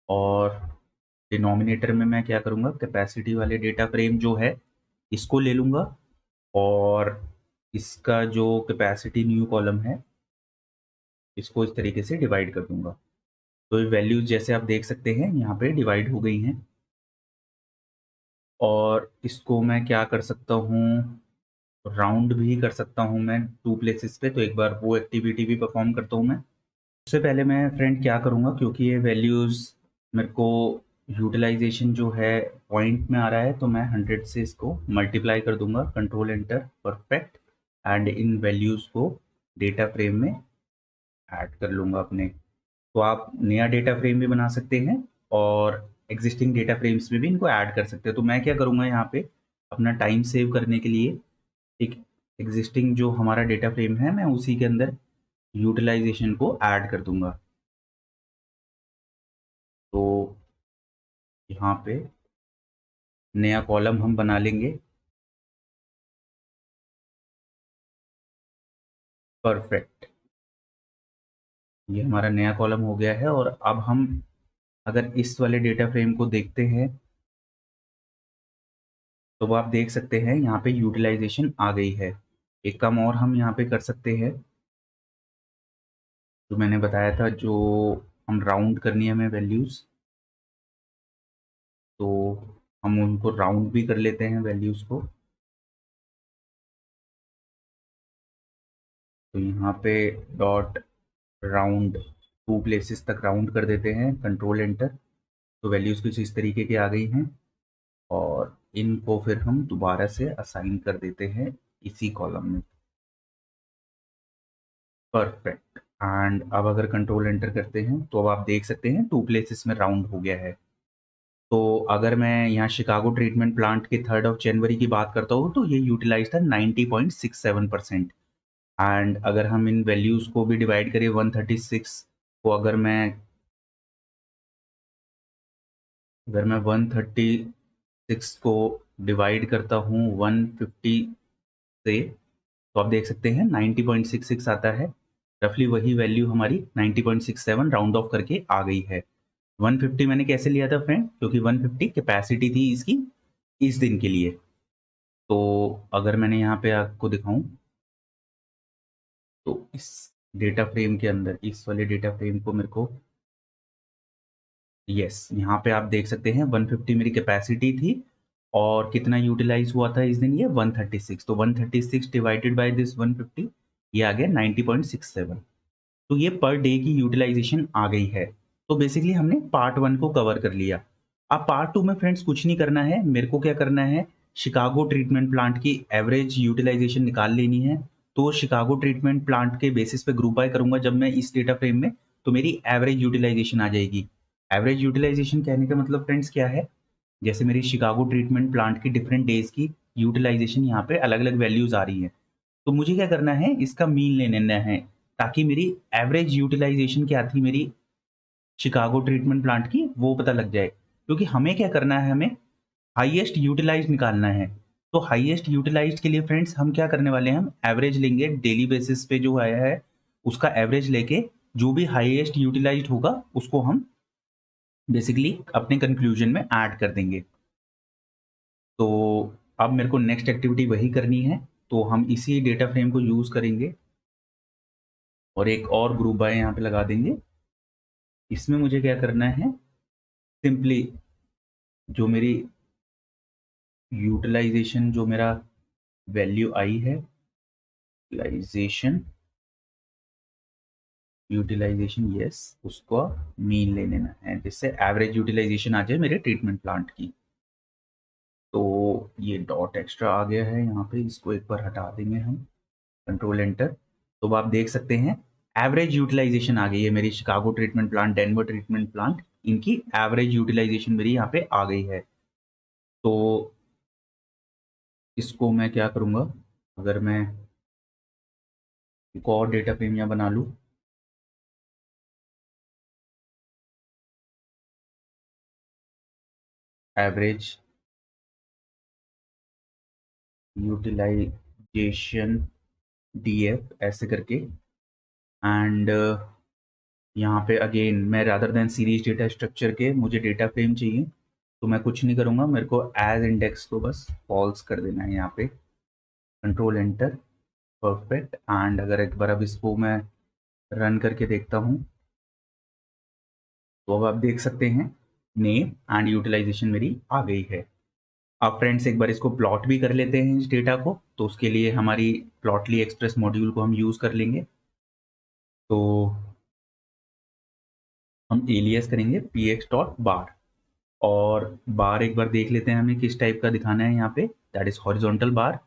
और डिनोमिनेटर में मैं क्या करूँगा, कैपेसिटी वाले डेटा फ्रेम जो है इसको ले लूँगा और इसका जो कैपेसिटी न्यू कॉलम है इसको इस तरीके से डिवाइड कर दूँगा। तो ये वैल्यूज़ जैसे आप देख सकते हैं यहाँ पे डिवाइड हो गई हैं। और इसको मैं क्या कर सकता हूँ, राउंड भी कर सकता हूँ मैं 2 प्लेसेस पे। तो एक बार वो एक्टिविटी भी परफॉर्म करता हूँ मैं। उससे पहले मैं फ्रेंड क्या करूँगा, क्योंकि ये वैल्यूज़ मेरे को यूटिलाइजेशन जो है पॉइंट में आ रहा है तो मैं 100 से इसको मल्टीप्लाई कर दूंगा, control enter, perfect. And in values को डेटा फ्रेम में ऐड कर लूँगा अपने। तो आप नया डेटा फ्रेम भी बना सकते हैं और एग्जिस्टिंग डेटा फ्रेम्स में भी इनको ऐड कर सकते हैं। तो मैं क्या करूँगा यहाँ पे अपना टाइम सेव करने के लिए एक एग्जिस्टिंग जो हमारा डेटा फ्रेम है मैं उसी के अंदर यूटिलाइजेशन को ऐड कर दूंगा। तो यहाँ पे नया कॉलम हम बना लेंगे, परफेक्ट। ये हमारा नया कॉलम हो गया है। और अब हम अगर इस वाले डेटा फ्रेम को देखते हैं तो वो आप देख सकते हैं यहाँ पे यूटिलाइजेशन आ गई है। एक काम और हम यहाँ पे कर सकते हैं, जो मैंने बताया था, जो हम राउंड करनी है हमें वैल्यूज़, तो हम उनको राउंड भी कर लेते हैं वैल्यूज़ को। तो यहाँ पे डॉट राउंड 2 प्लेसेस तक राउंड कर देते हैं, कंट्रोल एंटर। तो वैल्यूज़ कुछ इस तरीके की आ गई हैं और इनको फिर हम दोबारा से असाइन कर देते हैं इसी कॉलम में। परफेक्ट। एंड अब अगर कंट्रोल एंटर करते हैं तो अब आप देख सकते हैं 2 प्लेसेस में राउंड हो गया है। तो अगर मैं यहाँ शिकागो ट्रीटमेंट प्लांट के 3rd ऑफ जनवरी की बात करता हूँ तो ये यूटिलाइज था 90.67%। एंड अगर हम इन वैल्यूज़ को भी डिवाइड करें 136 को, अगर मैं 136 को डिवाइड करता हूँ 150 से, तो आप देख सकते हैं 90.66 आता है। रफली वही वैल्यू हमारी 90.67 राउंड ऑफ करके आ गई है। 150 मैंने कैसे लिया था फ्रेंड, क्योंकि 150 कैपेसिटी थी इसकी इस दिन के लिए। तो अगर मैंने यहाँ पे आपको दिखाऊं तो इस डेटा फ्रेम के अंदर, इस वाले डेटा फ्रेम को मेरे को, यस, यहाँ पे आप देख सकते हैं 150 मेरी कैपेसिटी थी और कितना यूटिलाइज हुआ था इस दिन, ये 136। तो 136 डिवाइडेड बाय दिस 150, ये आ गया 90.67। तो ये पर डे की यूटिलाइजेशन आ गई है। तो बेसिकली हमने पार्ट 1 को कवर कर लिया। अब पार्ट 2 में फ्रेंड्स कुछ नहीं करना है, मेरे को क्या करना है, शिकागो ट्रीटमेंट प्लांट की एवरेज यूटिलाइजेशन निकाल लेनी है। तो शिकागो ट्रीटमेंट प्लांट के बेसिस पे ग्रुप बाय करूंगा जब मैं इस डेटा फ्रेम में, तो मेरी एवरेज यूटिलाइजेशन आ जाएगी। एवरेज यूटिलाइजेशन कहने का मतलब फ्रेंड्स क्या है, जैसे मेरी शिकागो ट्रीटमेंट प्लांट की डिफरेंट डेज की यूटिलाइजेशन यहाँ पे अलग अलग वैल्यूज आ रही है। तो मुझे क्या करना है, इसका मीन ले लेना है, ताकि मेरी एवरेज यूटिलाइजेशन क्या थी मेरी शिकागो ट्रीटमेंट प्लांट की, वो पता लग जाए। क्योंकि हमें क्या करना है, हमें हाईएस्ट यूटिलाइज्ड निकालना है। तो हाईएस्ट यूटिलाइज्ड के लिए फ्रेंड्स हम क्या करने वाले हैं, हम एवरेज लेंगे डेली बेसिस पे जो आया है उसका एवरेज लेके, जो भी हाईएस्ट यूटिलाइज्ड होगा उसको हम बेसिकली अपने कंक्लूजन में ऐड कर देंगे। तो अब मेरे को नेक्स्ट एक्टिविटी वही करनी है, तो हम इसी डेटा फ्रेम को यूज करेंगे और एक और ग्रुप बाय यहाँ पे लगा देंगे। इसमें मुझे क्या करना है, सिंपली जो मेरी यूटिलाइजेशन, जो मेरा वैल्यू आई है, यूटिलाइजेशन, यूटिलाइजेशन यस, उसको मीन ले लेना है जिससे एवरेज यूटिलाइजेशन आ जाए मेरे ट्रीटमेंट प्लांट की। तो ये डॉट एक्स्ट्रा आ गया है यहाँ पे, इसको एक बार हटा देंगे हम, कंट्रोल एंटर। तो अब आप देख सकते हैं एवरेज यूटिलाइजेशन आ गई है मेरी Chicago treatment plant, Denver treatment plant, इनकी एवरेज यूटिलाइजेशन मेरी यहाँ पे आ गई है। तो इसको मैं क्या करूँगा, अगर मैं एक और डेटा फ्रेम यहाँ बना लूँ, एवरेज यूटिलाइजेशन डीएफ ऐसे करके, एंड यहाँ पे अगेन मैं rather than series data structure के मुझे डेटा फ्रेम चाहिए, तो मैं कुछ नहीं करूँगा, मेरे को एज इंडेक्स को बस फॉल्स कर देना है यहाँ पे, कंट्रोल एंटर, परफेक्ट। एंड अगर एक बार अब इसको मैं रन करके देखता हूँ तो अब आप देख सकते हैं नेम एंड यूटिलाइजेशन मेरी आ गई है। अब फ्रेंड्स एक बार इसको प्लॉट भी कर लेते हैं इस डेटा को, तो उसके लिए हमारी प्लॉटली एक्सप्रेस मॉड्यूल को हम यूज़ कर लेंगे। तो हम एलियस करेंगे px.bar, और बार एक बार देख लेते हैं हमें किस टाइप का दिखाना है यहाँ पे, दैट इज हॉरिजॉन्टल बार।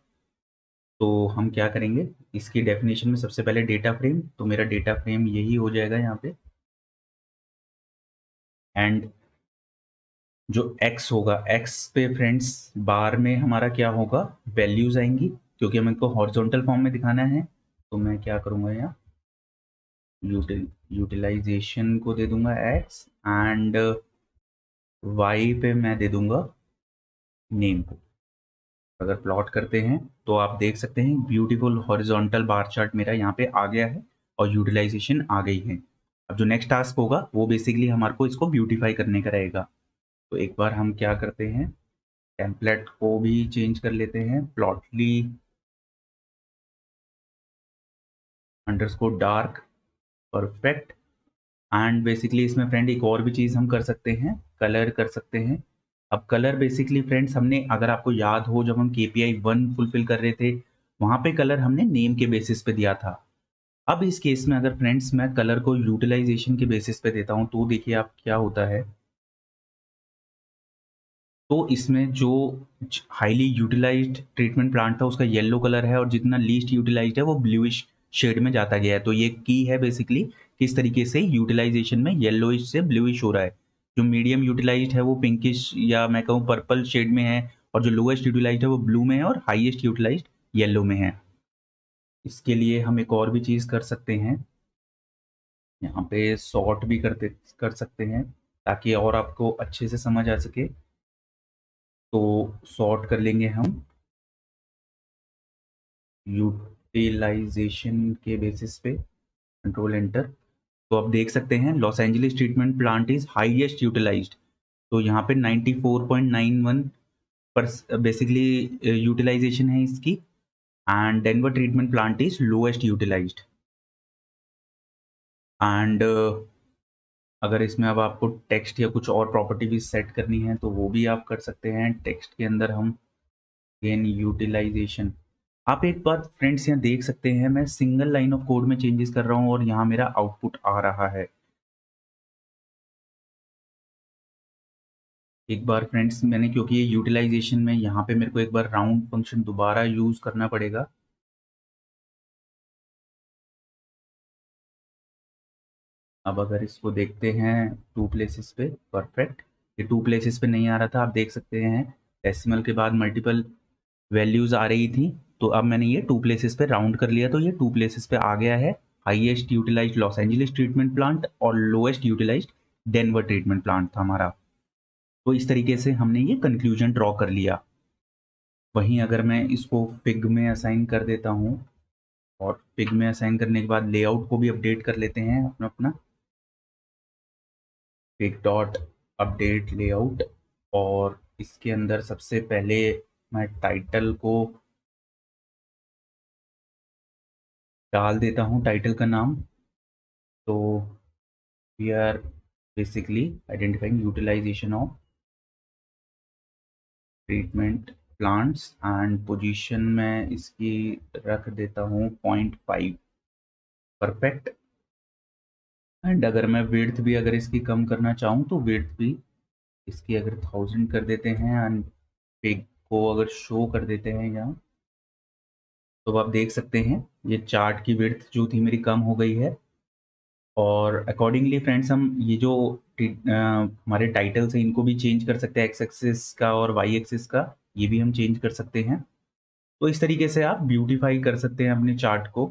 तो हम क्या करेंगे, इसकी डेफिनेशन में सबसे पहले डेटा फ्रेम, तो मेरा डेटा फ्रेम यही हो जाएगा यहाँ पे, एंड जो x होगा, x पे फ्रेंड्स बार में हमारा क्या होगा, वैल्यूज आएंगी, क्योंकि हमें इनको हॉरिजॉन्टल फॉर्म में दिखाना है। तो मैं क्या करूँगा यहाँ, यूटिलाइजेशन को दे दूंगा x, एंड y पे मैं दे दूंगा नेम को। अगर प्लॉट करते हैं तो आप देख सकते हैं ब्यूटीफुल हॉरिजॉन्टल बार चार्ट मेरा यहाँ पे आ गया है और यूटिलाइजेशन आ गई है। अब जो नेक्स्ट टास्क होगा वो बेसिकली हमारे को इसको ब्यूटीफाई करने का रहेगा। तो एक बार हम क्या करते हैं, टेम्पलेट को भी चेंज कर लेते हैं, Plotly underscore dark, perfect. And basically इसमें फ्रेंड एक और भी चीज़ हम कर सकते हैं, कलर कर सकते हैं। अब कलर बेसिकली फ्रेंड्स हमने, अगर आपको याद हो जब हम KPI 1 फुलफिल कर रहे थे, वहाँ पे कलर हमने नेम के बेसिस पे दिया था। अब इस केस में अगर फ्रेंड्स मैं कलर को यूटिलाइजेशन के बेसिस पे देता हूँ तो देखिए आप क्या होता है। तो इसमें जो हाईली यूटिलाइज्ड ट्रीटमेंट प्लांट था उसका येलो कलर है और जितना लीस्ट यूटिलाइज्ड है वो ब्लूइश शेड में जाता गया है। तो ये की है बेसिकली किस तरीके से यूटिलाइजेशन में येलोइश से ब्लूइश हो रहा है। जो मीडियम यूटिलाइज्ड है वो पिंकिश या मैं कहूँ पर्पल शेड में है और जो लोएस्ट यूटिलाइज्ड है वो ब्लू में है और हाईएस्ट यूटिलाइज्ड येलो में है। इसके लिए हम एक और भी चीज़ कर सकते हैं, यहाँ पे सॉर्ट भी कर सकते हैं ताकि और आपको अच्छे से समझ आ सके। तो सॉर्ट कर लेंगे हम यूटिलाइजेशन के बेसिस पे, कंट्रोल एंटर। तो आप देख सकते हैं Los Angeles treatment plant is highest utilised. तो यहाँ पे 94.91 पर बेसिकली यूटिलाइजेशन है इसकी and Denver treatment plant is lowest utilised. And अगर इसमें अब आपको टेक्स्ट या कुछ और प्रॉपर्टी भी सेट करनी है तो वो भी आप कर सकते हैं। टेक्स्ट के अंदर हम अगेन यूटिलाइजेशन, आप एक बार फ्रेंड्स यहाँ देख सकते हैं मैं सिंगल लाइन ऑफ कोड में चेंजेस कर रहा हूँ और यहाँ मेरा आउटपुट आ रहा है। एक बार फ्रेंड्स मैंने, क्योंकि ये यूटिलाइजेशन में यहाँ पे मेरे को एक बार राउंड फंक्शन दोबारा यूज करना पड़ेगा। अब अगर इसको देखते हैं टू प्लेसेस पे, परफेक्ट, ये टू प्लेसेस पे नहीं आ रहा था, आप देख सकते हैं डेसिमल के बाद मल्टीपल वैल्यूज आ रही थी। तो अब मैंने ये टू प्लेसेस पे राउंड कर लिया तो ये टू प्लेसेस पे आ गया है। Highest utilised Los Angeles treatment plant और lowest utilised Denver treatment plant था हमारा। तो इस तरीके से हमने ये कंक्लूजन ड्रॉ कर लिया। वहीं अगर मैं इसको फिग में असाइन कर देता हूँ और फिग में असाइन करने के बाद लेआउट को भी अपडेट कर लेते हैं अपना अपना, फिग डॉट अपडेट लेआउट, और इसके अंदर सबसे पहले मैं टाइटल को डाल देता हूँ, टाइटल का नाम। तो we are basically identifying utilisation of treatment plants and position में इसकी रख देता हूँ 0.5, परफेक्ट। एंड अगर मैं विड्थ भी अगर इसकी कम करना चाहूँ तो विड्थ भी इसकी अगर 1000 कर देते हैं एंड पिग को अगर शो कर देते हैं यहाँ, तो आप देख सकते हैं ये चार्ट की विड्थ जो थी मेरी कम हो गई है। और अकॉर्डिंगली फ्रेंड्स हम ये जो हमारे टाइटल्स हैं इनको भी चेंज कर सकते हैं, एक्स एक्सिस का और वाई एक्सिस का, ये भी हम चेंज कर सकते हैं। तो इस तरीके से आप ब्यूटीफाई कर सकते हैं अपने चार्ट को।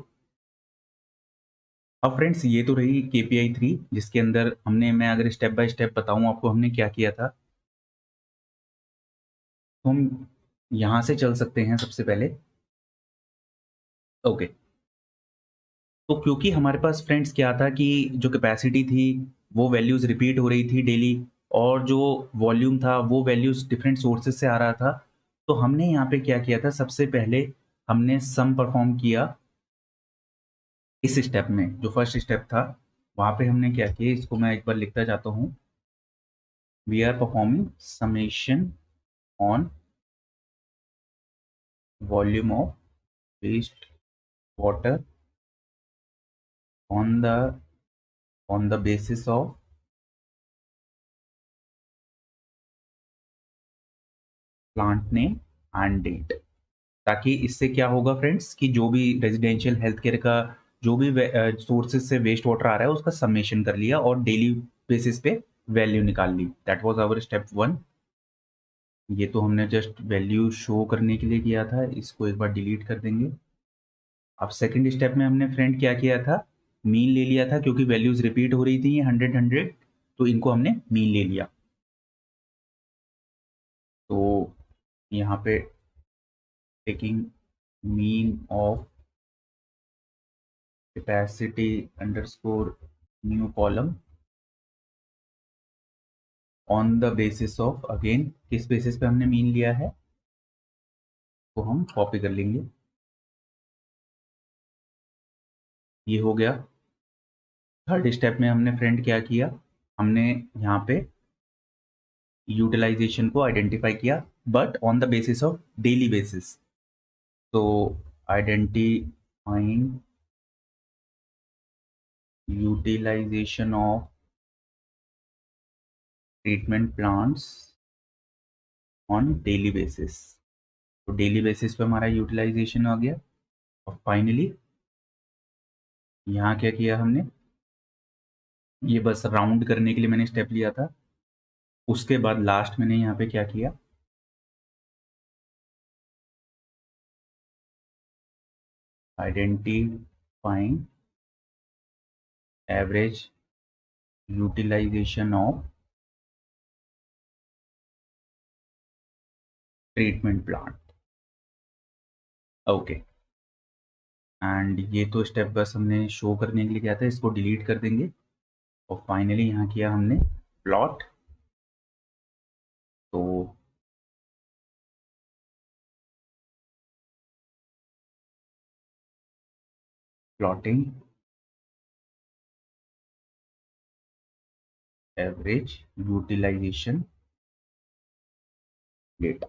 अब फ्रेंड्स ये तो रही KPI 3 जिसके अंदर हमने, मैं अगर स्टेप बाय स्टेप बताऊं आपको हमने क्या किया था, तो हम यहाँ से चल सकते हैं सबसे पहले। ओके, तो क्योंकि हमारे पास फ्रेंड्स क्या था कि जो कैपेसिटी थी वो वैल्यूज़ रिपीट हो रही थी डेली, और जो वॉल्यूम था वो वैल्यूज़ डिफरेंट सोर्सेज से आ रहा था। तो हमने यहाँ पे क्या किया था, सबसे पहले हमने सम परफॉर्म किया। इस स्टेप में जो फर्स्ट स्टेप था वहाँ पे हमने क्या किया, इसको मैं एक बार लिखता जाता हूँ। We are performing summation on volume of waste water on the basis of plant name and date. ताकि इससे क्या होगा फ्रेंड्स कि जो भी रेजिडेंशियल हेल्थ केयर का जो भी सोर्सेज से वेस्ट वाटर आ रहा है उसका समेशन कर लिया और डेली बेसिस पे वैल्यू निकाल ली। That was our step 1। ये तो हमने जस्ट वैल्यू शो करने के लिए किया था, इसको एक बार डिलीट कर देंगे। अब सेकंड स्टेप में हमने फ्रेंड क्या किया था, मीन ले लिया था, क्योंकि वैल्यूज रिपीट हो रही थी ये 100 तो इनको हमने मीन ले लिया। तो यहाँ पे taking mean of capacity underscore new column on the basis of, again किस बेसिस पे हमने मीन लिया है तो हम कॉपी कर लेंगे। ये हो गया। थर्ड स्टेप में हमने फ्रेंड क्या किया, हमने यहाँ पे यूटिलाइजेशन को आइडेंटिफाई किया but on the basis of daily basis. तो identifying utilisation of treatment plants on daily basis. तो डेली बेसिस पे हमारा यूटिलाइजेशन आ गया। और फाइनली यहाँ क्या किया हमने, ये बस राउंड करने के लिए मैंने स्टेप लिया था। उसके बाद लास्ट मैंने यहाँ पे क्या किया, identifying average utilisation of treatment plant. Okay, and ये तो स्टेप बस हमने शो करने के लिए किया था, इसको डिलीट कर देंगे। और फाइनली यहाँ किया हमने प्लॉट। तो प्लॉटिंग एवरेज यूटिलाइजेशन डेटा।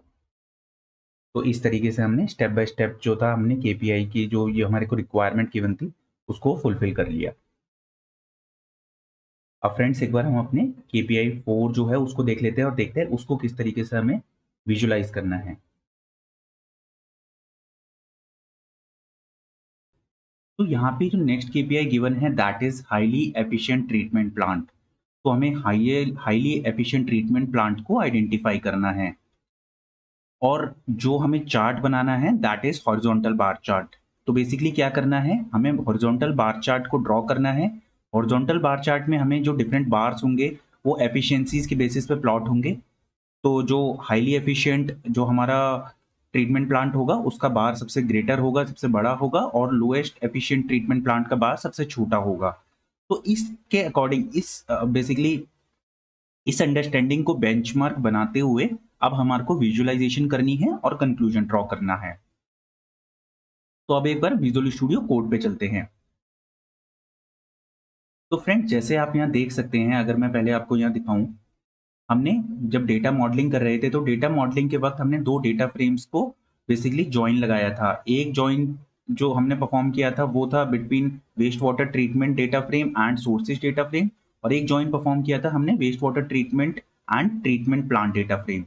तो इस तरीके से हमने स्टेप बाय स्टेप जो था, हमने केपीआई की जो ये हमारे को रिक्वायरमेंट गिवन थी उसको फुलफिल कर लिया। अब फ्रेंड्स एक बार हम अपने केपीआई 4 जो है उसको देख लेते हैं और देखते हैं उसको किस तरीके से हमें विजुलाइज करना है। तो यहाँ पे जो नेक्स्ट केपीआई गिवन है that is highly efficient treatment plant. तो हमें हाईली एफिशिएंट ट्रीटमेंट प्लांट को आइडेंटिफाई करना है और जो हमें चार्ट बनाना है that is horizontal bar chart. तो बेसिकली क्या करना है, हमें हॉरिजॉन्टल बार चार्ट को ड्रॉ करना है। हॉरिजॉन्टल बार चार्ट में हमें जो डिफरेंट बार्स होंगे वो एफिशिएंसीज के बेसिस पे प्लॉट होंगे। तो जो हाईली एफिशिएंट जो हमारा ट्रीटमेंट प्लांट होगा उसका बार सबसे ग्रेटर होगा, सबसे बड़ा होगा, और लोएस्ट एफिशिएंट ट्रीटमेंट प्लांट का बार सबसे छोटा होगा। तो इसके अकॉर्डिंग इस बेसिकली इस अंडरस्टैंडिंग को बेंचमार्क बनाते हुए अब हमारे को विजुअलाइजेशन करनी है और कंक्लूजन ड्रॉ करना है। तो अब एक बार विजुअल स्टूडियो कोड पे चलते हैं। तो फ्रेंड जैसे आप यहाँ देख सकते हैं, अगर मैं पहले आपको यहाँ दिखाऊं, हमने जब डेटा मॉडलिंग कर रहे थे तो डेटा मॉडलिंग के वक्त हमने दो डेटा फ्रेम्स को बेसिकली जॉइन लगाया था। एक जॉइन जो हमने परफॉर्म किया था वो था between waste water treatment data frame and sources data frame, और एक जॉइन परफॉर्म किया था हमने waste water treatment and treatment plant data frame.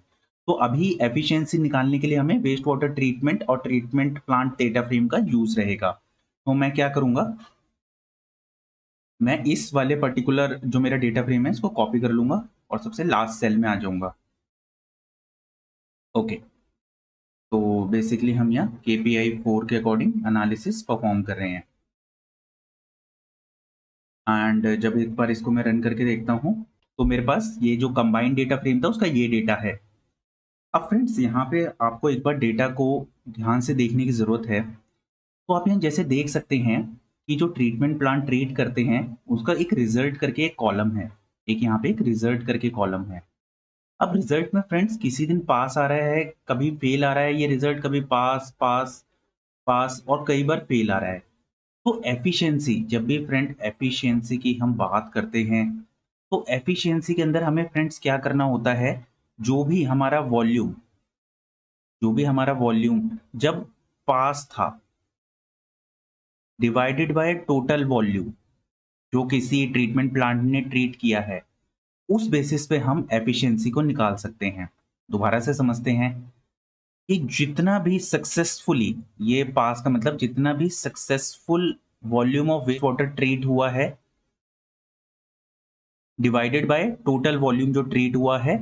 तो अभी एफिशिएंसी निकालने के लिए हमें वेस्ट वाटर ट्रीटमेंट और ट्रीटमेंट प्लांट डेटा फ्रेम का यूज रहेगा। तो मैं क्या करूंगा, मैं इस वाले पर्टिकुलर जो मेरा डेटा फ्रेम है इसको कॉपी कर लूंगा और सबसे लास्ट सेल में आ जाऊंगा। ओके, तो बेसिकली हम यहाँ KPI 4 के अकॉर्डिंग एनालिसिस परफॉर्म कर रहे हैं। एंड जब एक बार इसको मैं रन करके देखता हूँ तो मेरे पास ये जो कंबाइंड डेटा फ्रेम था उसका ये डेटा है। अब फ्रेंड्स यहाँ पे आपको एक बार डेटा को ध्यान से देखने की ज़रूरत है। तो आप यहाँ जैसे देख सकते हैं कि जो ट्रीटमेंट प्लान ट्रीट करते हैं उसका एक रिजल्ट करके एक कॉलम है, एक यहाँ पे एक रिजल्ट करके कॉलम है। अब रिजल्ट में फ्रेंड्स किसी दिन पास आ रहा है, कभी फेल आ रहा है, ये रिजल्ट कभी पास पास पास और कई बार फेल आ रहा है। तो एफिशिएंसी, जब भी फ्रेंड एफिशिएंसी की हम बात करते हैं तो एफिशिएंसी के अंदर हमें फ्रेंड्स क्या करना होता है, जो भी हमारा वॉल्यूम जो भी हमारा वॉल्यूम जब पास था डिवाइडेड बाय टोटल वॉल्यूम जो किसी ट्रीटमेंट प्लांट ने ट्रीट किया है, उस बेसिस पे हम एफिशिएंसी को निकाल सकते हैं। दोबारा से समझते हैं कि जितना भी सक्सेसफुली, ये पास का मतलब जितना भी successful volume of waste water treat हुआ है डिवाइडेड बाय टोटल वॉल्यूम जो ट्रीट हुआ है,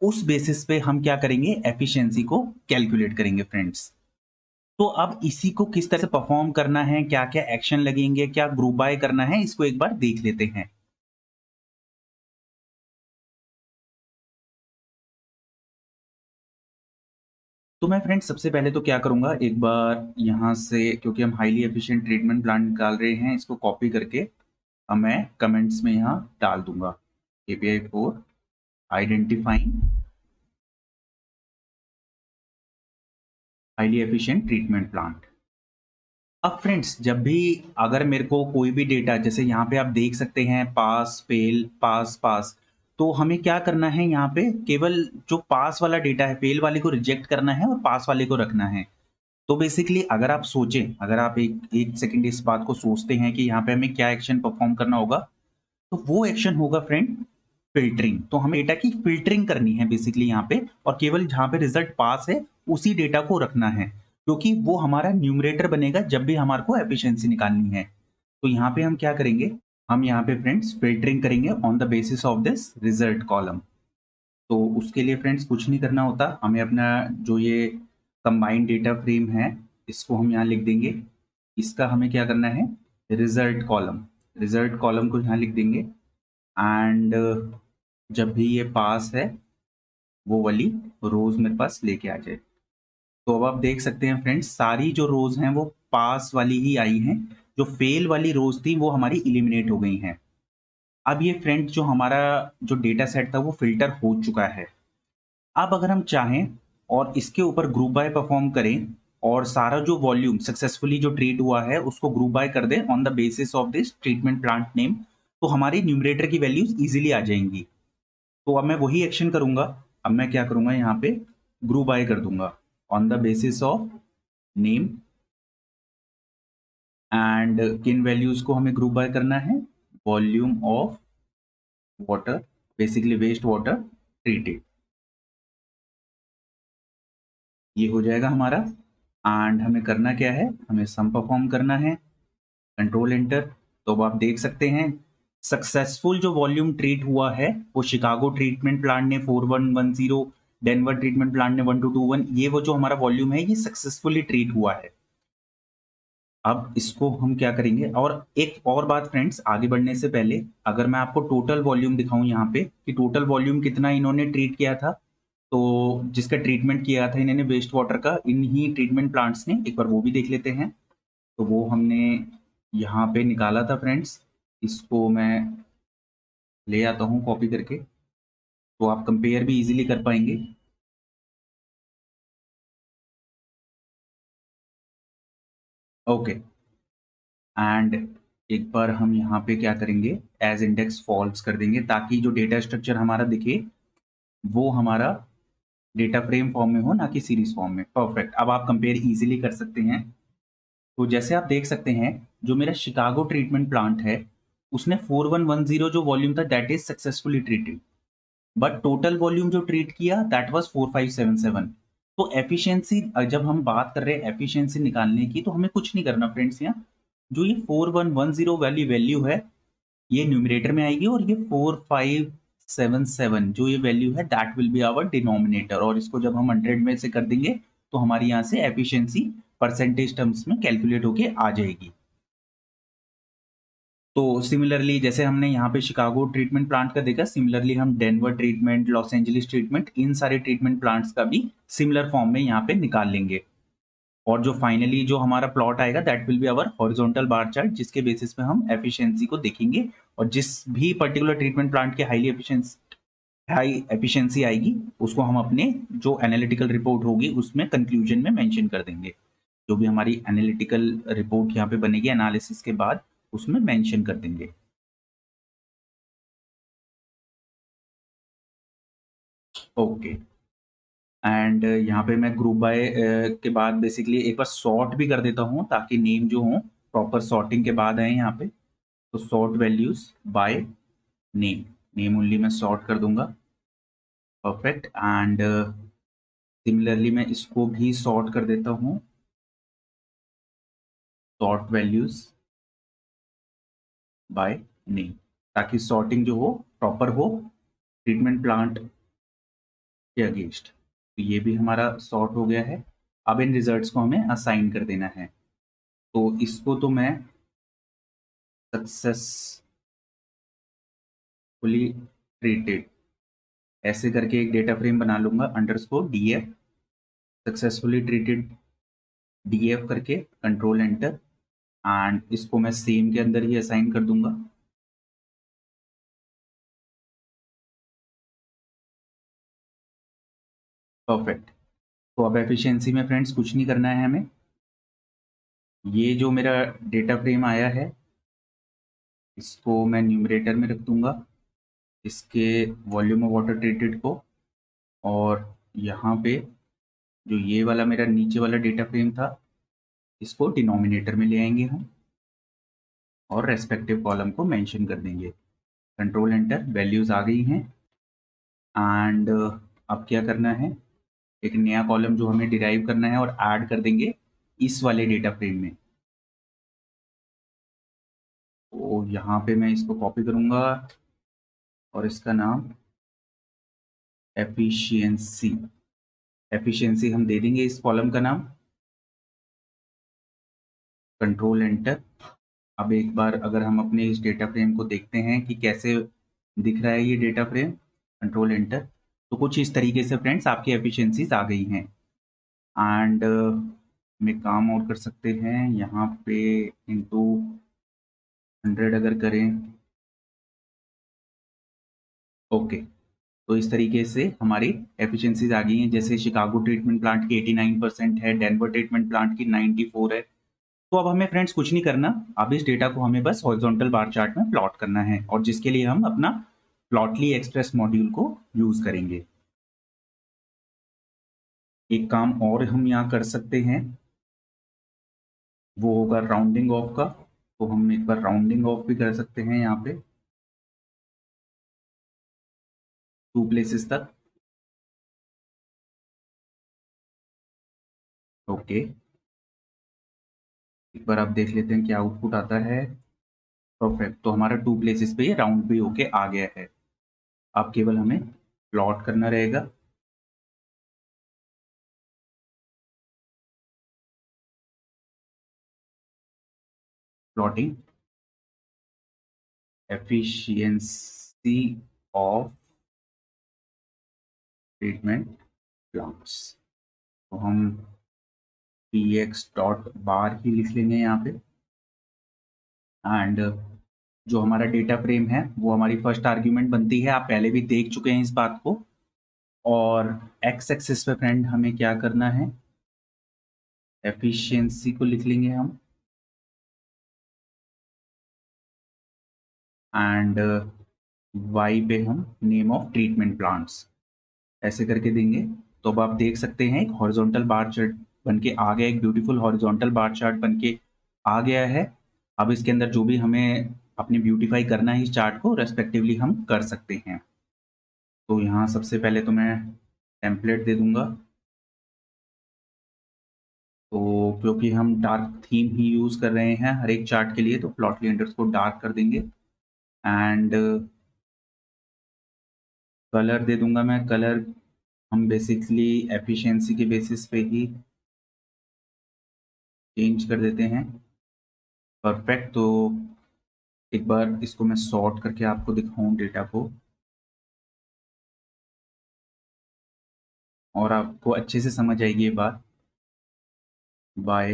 उस बेसिस पे हम क्या करेंगे, एफिशिएंसी को कैलकुलेट करेंगे फ्रेंड्स। तो अब इसी को किस तरह से परफॉर्म करना है, क्या क्या एक्शन लगेंगे, क्या ग्रुप बाय करना है, इसको एक बार देख लेते हैं। तो मैं फ्रेंड्स सबसे पहले तो क्या करूंगा, एक बार यहाँ से क्योंकि हम हाईली एफिशिएंट ट्रीटमेंट प्लान निकाल रहे हैं इसको कॉपी करके अब मैं कमेंट्स में यहाँ डाल दूंगा KPI 4 identifying highly efficient treatment plant. अब फ्रेंड्स जब भी अगर मेरे को कोई भी डेटा, जैसे यहाँ पे आप देख सकते हैं पास फेल पास पास, तो हमें क्या करना है, यहाँ पे केवल जो पास वाला डेटा है फेल वाले को रिजेक्ट करना है और पास वाले को रखना है। तो बेसिकली अगर आप सोचें, अगर आप एक एक सेकंड इस बात को सोचते हैं कि यहाँ पे हमें क्या एक्शन परफॉर्म करना होगा, तो वो एक्शन होगा फ्रेंड फिल्टरिंग। तो हमें डेटा की फिल्टरिंग करनी है बेसिकली यहाँ पे, और केवल जहाँ पे रिजल्ट पास है उसी डेटा को रखना है, क्योंकि वो हमारा न्यूमरेटर बनेगा जब भी हमारे को एफिशिएंसी निकालनी है। तो यहाँ पे हम क्या करेंगे, हम यहाँ पे फ्रेंड्स फिल्टरिंग करेंगे on the basis of this result column. तो उसके लिए फ्रेंड्स कुछ नहीं करना होता, हमें अपना जो ये कंबाइंड डेटा फ्रेम है इसको हम यहाँ लिख देंगे। इसका हमें क्या करना है, रिजल्ट कॉलम को यहाँ लिख देंगे। एंड जब भी ये पास है वो वाली रोज मेरे पास लेके आ जाए। तो अब आप देख सकते हैं फ्रेंड्स, सारी जो रोज हैं वो पास वाली ही आई हैं, जो फेल वाली रोज थी वो हमारी इलिमिनेट हो गई हैं। अब ये फ्रेंड्स जो हमारा जो डेटा सेट था वो फिल्टर हो चुका है। अब अगर हम चाहें और इसके ऊपर ग्रुप बाय परफॉर्म करें और सारा जो वॉल्यूम सक्सेसफुली जो ट्रीट हुआ है उसको ग्रुप बाय कर दें on the basis of this treatment plant name, तो हमारी न्यूमरेटर की वैल्यूज इजीली आ जाएंगी। तो अब मैं वही एक्शन करूंगा। अब मैं क्या करूंगा, यहाँ पे ग्रुप बाय कर दूंगा on the basis of name, and किन वैल्यूज को हमें ग्रुप बाय करना है, volume of water, basically waste water treated, ये हो जाएगा हमारा। एंड हमें करना क्या है, हमें सम परफॉर्म करना है, कंट्रोल एंटर। तो अब आप देख सकते हैं सक्सेसफुल जो वॉल्यूम ट्रीट हुआ है वो शिकागो ट्रीटमेंट प्लांट ने 4110, डेनवर ट्रीटमेंट प्लांट ने 1221, ये वो जो हमारा वॉल्यूम है ये सक्सेसफुली ट्रीट हुआ है। अब इसको हम क्या करेंगे, और एक और बात फ्रेंड्स, आगे बढ़ने से पहले अगर मैं आपको टोटल वॉल्यूम दिखाऊं यहाँ पे कि टोटल वॉल्यूम कितना इन्होंने ट्रीट किया था, तो जिसका ट्रीटमेंट किया था इन्होंने वेस्ट वाटर का, इन ही ट्रीटमेंट प्लांट्स ने, एक बार वो भी देख लेते हैं। तो वो हमने यहाँ पे निकाला था फ्रेंड्स, इसको मैं ले आता हूँ कॉपी करके, तो आप कंपेयर भी इजीली कर पाएंगे। ओके, एंड एक बार हम यहाँ पे क्या करेंगे, एज इंडेक्स फॉल्स कर देंगे ताकि जो डेटा स्ट्रक्चर हमारा दिखे वो हमारा डेटा फ्रेम फॉर्म में हो, ना कि सीरीज फॉर्म में। परफेक्ट, अब आप कंपेयर इजीली कर सकते हैं। तो जैसे आप देख सकते हैं जो मेरा शिकागो ट्रीटमेंट प्लांट है उसने 4110 जो वॉल्यूम था that is successfully treated, but total volume जो ट्रीट किया दैट वाज 4577। तो एफिशिएंसी, जब हम बात कर रहे हैं एफिशिएंसी निकालने की, तो हमें कुछ नहीं करना फ्रेंड्स। यहाँ जो ये 4110 वाली वैल्यू है ये न्यूमरेटर में आएगी, और ये 4577 जो ये वैल्यू है that will be our denominator, और इसको जब हम 100 में से कर देंगे तो हमारी यहाँ से एफिशिएंसी परसेंटेज टर्म्स में कैलकुलेट होके आ जाएगी। तो सिमिलरली जैसे हमने यहाँ पे शिकागो ट्रीटमेंट प्लांट का देखा, सिमिलरली हम Denver treatment, Los Angeles treatment, इन सारे ट्रीटमेंट प्लांट्स का भी सिमिलर फॉर्म में यहाँ पे निकाल लेंगे। और जो फाइनली जो हमारा प्लॉट आएगा that will be our horizontal bar chart, जिसके बेसिस पे हम एफिशिएंसी को देखेंगे, और जिस भी पर्टिकुलर ट्रीटमेंट प्लांट के हाई एफिशिएंसी आएगी उसको हम अपने जो एनालिटिकल रिपोर्ट होगी उसमें कंक्लूजन में मेंशन कर देंगे। जो भी हमारी एनालिटिकल रिपोर्ट यहाँ पे बनेगी एनालिसिस के बाद उसमें मेंशन कर देंगे। ओके, एंड यहाँ पे मैं ग्रुप बाय के बाद बेसिकली एक बार सॉर्ट भी कर देता हूँ ताकि नेम जो हो प्रॉपर सॉर्टिंग के बाद आए यहाँ पे। तो sort values by name, name only मैं सॉर्ट कर दूंगा। परफेक्ट, एंड सिमिलरली मैं इसको भी सॉर्ट कर देता हूँ, सॉर्ट वैल्यूज बाय नेम, ताकि सॉर्टिंग जो हो प्रॉपर हो ट्रीटमेंट प्लांट के अगेंस्ट। तो ये भी हमारा सॉर्ट हो गया है। अब इन रिजल्ट्स को हमें असाइन कर देना है। तो इसको तो मैं सक्सेसफुली ट्रीटेड ऐसे करके एक डेटा फ्रेम बना लूंगा, underscore DF, successfully treated DF करके कंट्रोल एंटर, एंड इसको मैं सेम के अंदर ही असाइन कर दूंगा। परफेक्ट। तो अब एफिशिएंसी में फ्रेंड्स कुछ नहीं करना है हमें, ये जो मेरा डेटा फ्रेम आया है इसको मैं न्यूमरेटर में रख दूंगा, इसके वॉल्यूम ऑफ वाटर ट्रीटेड को, और यहाँ पे जो ये वाला मेरा नीचे वाला डेटा फ्रेम था इसको डिनोमिनेटर में ले आएंगे हम, और रेस्पेक्टिव कॉलम को मेंशन कर देंगे। कंट्रोल एंटर, वैल्यूज आ गई हैं। एंड अब क्या करना है, एक नया कॉलम जो हमें डिराइव करना है और ऐड कर देंगे इस वाले डेटा फ्रेम में। तो यहाँ पे मैं इसको कॉपी करूंगा और इसका नाम एफिशिएंसी, एफिशिएंसी हम दे देंगे इस कॉलम का नाम। Control enter. अब एक बार अगर हम अपने इस डेटा फ्रेम को देखते हैं कि कैसे दिख रहा है ये डेटा फ्रेम, कंट्रोल एंटर, तो कुछ इस तरीके से फ्रेंड्स आपकी एफिशिएंसीज आ गई हैं। एंड में काम और कर सकते हैं, यहाँ पे इंटू 100 अगर करें, ओके। तो इस तरीके से हमारी एफिशिएंसीज आ गई हैं। जैसे शिकागो ट्रीटमेंट प्लांट की 89% है, डेनवर ट्रीटमेंट प्लांट की 94 है। तो अब हमें फ्रेंड्स कुछ नहीं करना, अब इस डेटा को हमें बस हॉरिजॉन्टल बार चार्ट में प्लॉट करना है, और जिसके लिए हम अपना प्लॉटली एक्सप्रेस मॉड्यूल को यूज करेंगे। एक काम और हम यहाँ कर सकते हैं, वो होगा राउंडिंग ऑफ का। तो हम एक बार राउंडिंग ऑफ भी कर सकते हैं यहाँ पे 2 प्लेसेस तक। ओके, एक बार आप देख लेते हैं क्या आउटपुट आता है। परफेक्ट, तो हमारा 2 प्लेसेस पे ये राउंड भी होके आ गया है। अब केवल हमें प्लॉट करना रहेगा। Plotting efficiency of treatment plants, तो हम px डॉट बार ही लिख लेंगे यहाँ पे। एंड जो हमारा डेटा फ्रेम है वो हमारी फर्स्ट आर्ग्यूमेंट बनती है, आप पहले भी देख चुके हैं इस बात को। और एक्स एक्सिस पे फ्रेंड हमें क्या करना है, एफिशिएंसी को लिख लेंगे हम। एंड वाई पे हम नेम ऑफ ट्रीटमेंट प्लांट्स ऐसे करके देंगे। तो अब आप देख सकते हैं एक हॉरिजॉन्टल बार चार्ट बन के आ गया, एक ब्यूटीफुल हॉरिजॉन्टल बार चार्ट बन के आ गया है। अब इसके अंदर जो भी हमें अपने ब्यूटीफाई करना है इस चार्ट को रेस्पेक्टिवली हम कर सकते हैं। तो यहाँ सबसे पहले तो मैं टेम्पलेट दे दूंगा। तो क्योंकि हम डार्क थीम ही यूज कर रहे हैं हर एक चार्ट के लिए, तो प्लॉटली अंडरस्कोर डार्क कर देंगे। एंड कलर दे दूंगा मैं, कलर हम बेसिकली एफिशिएंसी के बेसिस पे ही चेंज कर देते हैं। परफेक्ट, तो एक बार इसको मैं सॉर्ट करके आपको दिखाऊं डेटा को, और आपको अच्छे से समझ आएगी ये बात। By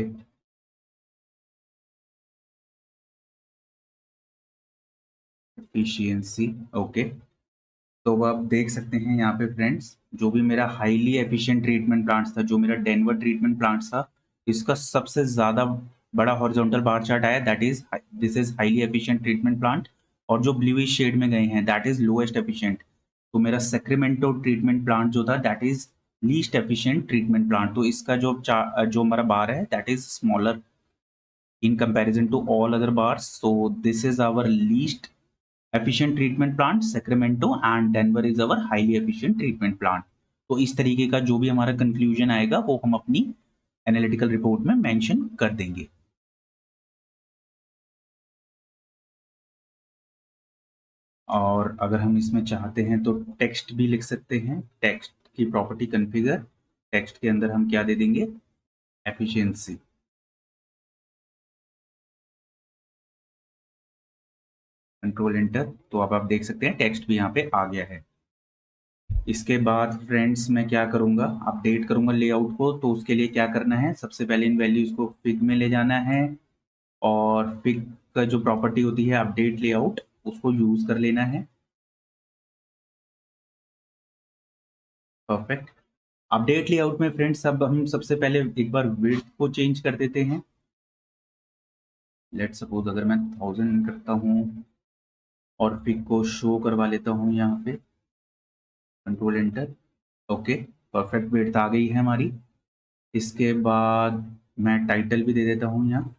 efficiency, okay. तो अब आप देख सकते हैं यहाँ पे फ्रेंड्स, जो भी मेरा हाईली एफिशिएंट ट्रीटमेंट प्लांट्स था, जो मेरा डेनवर ट्रीटमेंट प्लांट्स था, इसका सबसे ज़्यादा बड़ा हॉरिजॉन्टल बार चार्ट आया, that is this is highly efficient treatment plant. और जो ब्लूइश शेड में गए हैं दैट इज लोएस्ट एफिशिएंट। तो मेरा सेक्रेमेंटो ट्रीटमेंट प्लांट जो था that is least efficient treatment plant. तो इसका जो हमारा बार है that is smaller in comparison to all other bars. So this is our least efficient treatment plant Sacramento, and Denver is our highly efficient treatment plant. तो इस तरीके का जो भी हमारा कंक्लूजन आएगा वो हम अपनी एनालिटिकल रिपोर्ट में मेंशन कर देंगे। और अगर हम इसमें चाहते हैं तो टेक्स्ट भी लिख सकते हैं। टेक्स्ट की प्रॉपर्टी कॉन्फ़िगर, टेक्स्ट के अंदर हम क्या दे देंगे, एफिशिएंसी। कंट्रोल एंटर, तो अब आप देख सकते हैं टेक्स्ट भी यहाँ पे आ गया है। इसके बाद फ्रेंड्स मैं क्या करूँगा, अपडेट करूँगा लेआउट को। तो उसके लिए क्या करना है, सबसे पहले इन वैल्यूज़ को फिग में ले जाना है, और फिग का जो प्रॉपर्टी होती है अपडेट लेआउट, उसको यूज़ कर लेना है। परफेक्ट। अपडेट लेआउट में फ्रेंड्स अब हम सबसे पहले एक बार विड्थ को चेंज कर देते हैं। लेट सपोज अगर मैं 1000 करता हूँ और फिग को शो करवा लेता हूँ यहाँ पे, control enter, okay. Perfect width आ गई है हमारी। इसके बाद मैं टाइटल भी दे देता हूँ यहाँ।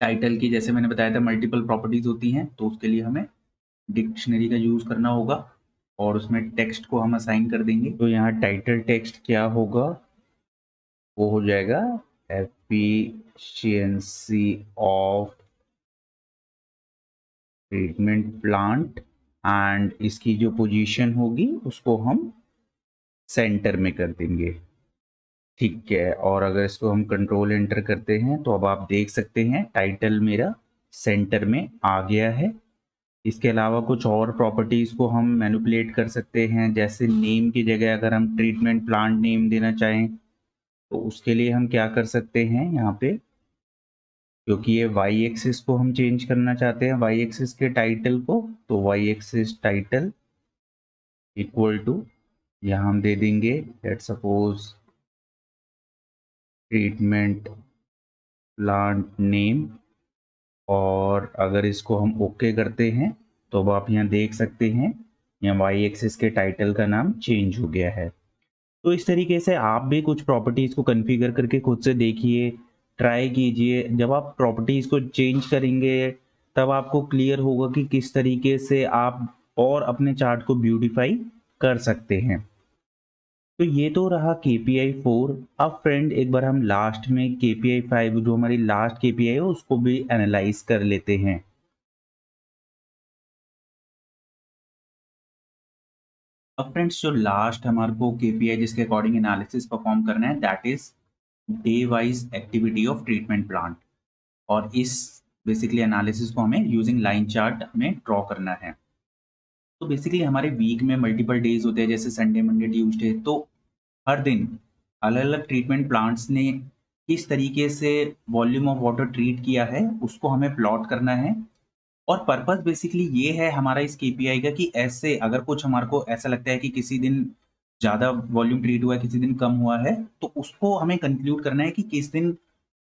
टाइटल की जैसे मैंने बताया था मल्टीपल प्रॉपर्टीज होती हैं, तो उसके लिए हमें डिक्शनरी का यूज करना होगा और उसमें टेक्स्ट को हम असाइन कर देंगे। तो यहाँ टाइटल टेक्स्ट क्या होगा, वो हो जाएगा efficiency of treatment plant, and इसकी जो पोजीशन होगी उसको हम सेंटर में कर देंगे। ठीक है, और अगर इसको हम कंट्रोल एंटर करते हैं तो अब आप देख सकते हैं टाइटल मेरा सेंटर में आ गया है। इसके अलावा कुछ और प्रॉपर्टीज को हम मैनिपुलेट कर सकते हैं, जैसे नेम की जगह अगर हम ट्रीटमेंट प्लांट नेम देना चाहें तो उसके लिए हम क्या कर सकते हैं, यहाँ पे क्योंकि ये वाई एक्सिस को हम चेंज करना चाहते हैं, वाई एक्सिस के टाइटल को, तो y axis title equal to यहाँ हम दे देंगे let suppose treatment plant name, और अगर इसको हम ओके करते हैं तो अब आप यहाँ देख सकते हैं यहाँ वाई एक्सिस के टाइटल का नाम चेंज हो गया है। तो इस तरीके से आप भी कुछ प्रॉपर्टीज को कॉन्फ़िगर करके खुद से देखिए, ट्राई कीजिए। जब आप प्रॉपर्टीज को चेंज करेंगे तब आपको क्लियर होगा कि किस तरीके से आप और अपने चार्ट को ब्यूटीफाई कर सकते हैं। तो ये तो रहा KPI 4। अब फ्रेंड एक बार हम लास्ट में KPI 5 जो हमारी लास्ट KPI है उसको भी एनालाइज कर लेते हैं। अब फ्रेंड्स जो लास्ट हमारे को KPI जिसके अकॉर्डिंग एनालिसिस परफॉर्म करना है that is day wise activity of treatment plant, और इस बेसिकली एनालिसिस को हमें यूजिंग लाइन चार्ट हमें ड्रॉ करना है। तो बेसिकली हमारे वीक में मल्टीपल डेज होते हैं जैसे संडे मंडे ट्यूसडे, तो हर दिन अलग अलग ट्रीटमेंट प्लांट्स ने किस तरीके से वॉल्यूम ऑफ वाटर ट्रीट किया है उसको हमें प्लॉट करना है। और पर्पस बेसिकली ये है हमारा इस केपीआई का कि ऐसे अगर कुछ हमारे को ऐसा लगता है कि किसी दिन ज़्यादा वॉल्यूम ट्रीट हुआ है, किसी दिन कम हुआ है, तो उसको हमें कंक्लूड करना है कि किस दिन,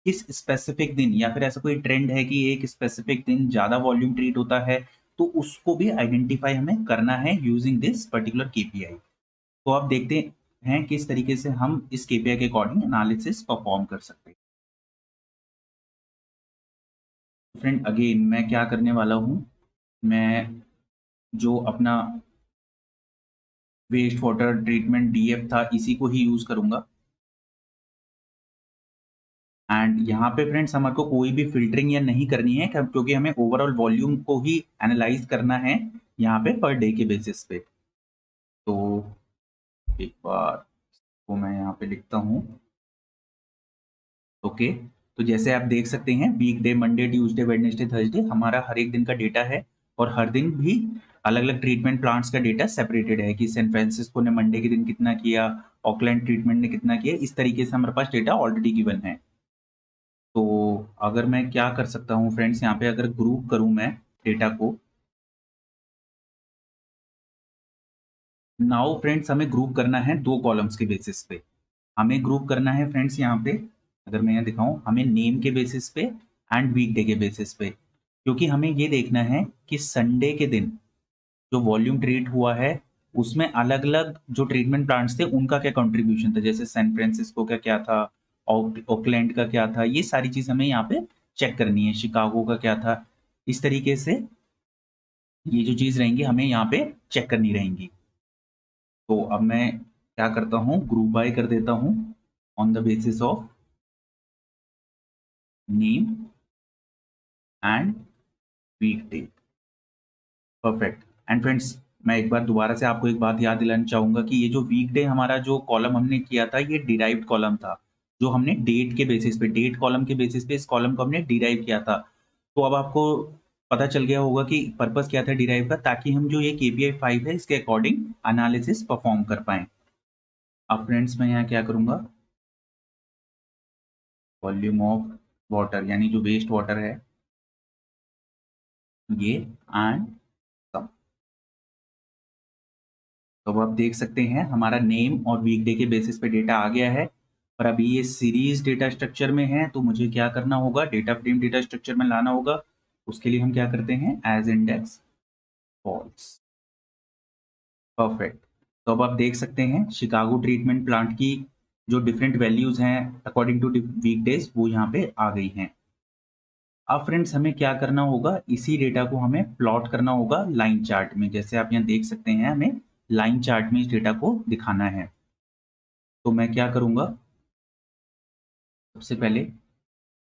किस स्पेसिफिक दिन, या फिर ऐसा कोई ट्रेंड है कि एक स्पेसिफिक दिन ज़्यादा वॉल्यूम ट्रीट होता है, तो उसको भी आइडेंटिफाई हमें करना है यूजिंग दिस पर्टिकुलर केपीआई। तो आप देखते हैं किस तरीके से हम इस केपीआई के अकॉर्डिंग एनालिसिस परफॉर्म कर सकते हैं। फ्रेंड अगेन मैं क्या करने वाला हूँ, मैं जो अपना वेस्ट वाटर ट्रीटमेंट डीएफ था इसी को ही यूज करूंगा। एंड यहाँ पे फ्रेंड्स हमारे को कोई भी फिल्टरिंग या नहीं करनी है क्योंकि हमें ओवरऑल वॉल्यूम को ही एनालाइज करना है यहाँ पे पर डे के बेसिस पे। तो एक बार को मैं यहाँ पे लिखता हूँ। ओके, तो जैसे आप देख सकते हैं week day Monday Tuesday Wednesday Thursday हमारा हर एक दिन का डेटा है, और हर दिन भी अलग अलग ट्रीटमेंट प्लांट्स का डेटा सेपरेटेड है कि सैन फ्रांसिस्को ने मंडे के दिन कितना किया, ऑकलैंड ट्रीटमेंट ने कितना किया, इस तरीके से हमारे पास डेटा ऑलरेडी गिवन है। तो अगर मैं क्या कर सकता हूँ फ्रेंड्स, यहाँ पे अगर ग्रुप करूँ मैं डेटा को, नाउ फ्रेंड्स हमें ग्रुप करना है दो कॉलम्स के बेसिस पे। हमें ग्रुप करना है फ्रेंड्स यहाँ पे, अगर मैं यहाँ दिखाऊं, हमें नेम के बेसिस पे एंड वीकडे के बेसिस पे, क्योंकि हमें ये देखना है कि संडे के दिन जो वॉल्यूम ट्रीट हुआ है उसमें अलग अलग जो ट्रीटमेंट प्लांट्स थे उनका क्या कंट्रीब्यूशन था, जैसे सैन फ्रांसिस्को का क्या था, ऑकलैंड का क्या था, ये सारी चीज हमें यहाँ पे चेक करनी है, शिकागो का क्या था। इस तरीके से ये जो चीज रहेंगी हमें यहाँ पे चेक करनी रहेंगी। तो अब मैं क्या करता हूँ, ग्रुप बाय कर देता हूँ on the basis of name and weekday. Perfect. And friends मैं एक बार दोबारा से आपको एक बात याद दिलाना चाहूंगा कि ये जो वीकडे हमारा जो कॉलम हमने किया था ये डिराइव्ड कॉलम था, जो हमने डेट के बेसिस पे, डेट कॉलम के बेसिस पे इस कॉलम को हमने डिराइव किया था। तो अब आपको पता चल गया होगा कि पर्पस क्या था डिराइव का, ताकि हम जो ये KPI 5 है इसके अकॉर्डिंग एनालिसिस परफॉर्म कर पाए। अब फ्रेंड्स मैं यहाँ क्या करूंगा, वॉल्यूम ऑफ वाटर यानी जो वेस्ट वाटर है ये एंड सम। तो अब आप देख सकते हैं हमारा नेम और वीकडे के बेसिस पे डेटा आ गया है, और अभी ये सीरीज डेटा स्ट्रक्चर में है, तो मुझे क्या करना होगा, डेटा फ्रेम डेटा स्ट्रक्चर में लाना होगा। उसके लिए हम क्या करते हैं, एज इंडेक्स फॉल्स। परफेक्ट। तो अब आप देख सकते हैं शिकागो ट्रीटमेंट प्लांट की जो डिफरेंट वैल्यूज हैं अकॉर्डिंग टू वीकडेज वो यहाँ पे आ गई हैं। अब फ्रेंड्स हमें क्या करना होगा, इसी डेटा को हमें प्लॉट करना होगा लाइन चार्ट में। जैसे आप यहाँ देख सकते हैं, हमें लाइन चार्ट में इस डेटा को दिखाना है। तो मैं क्या करूँगा, सबसे पहले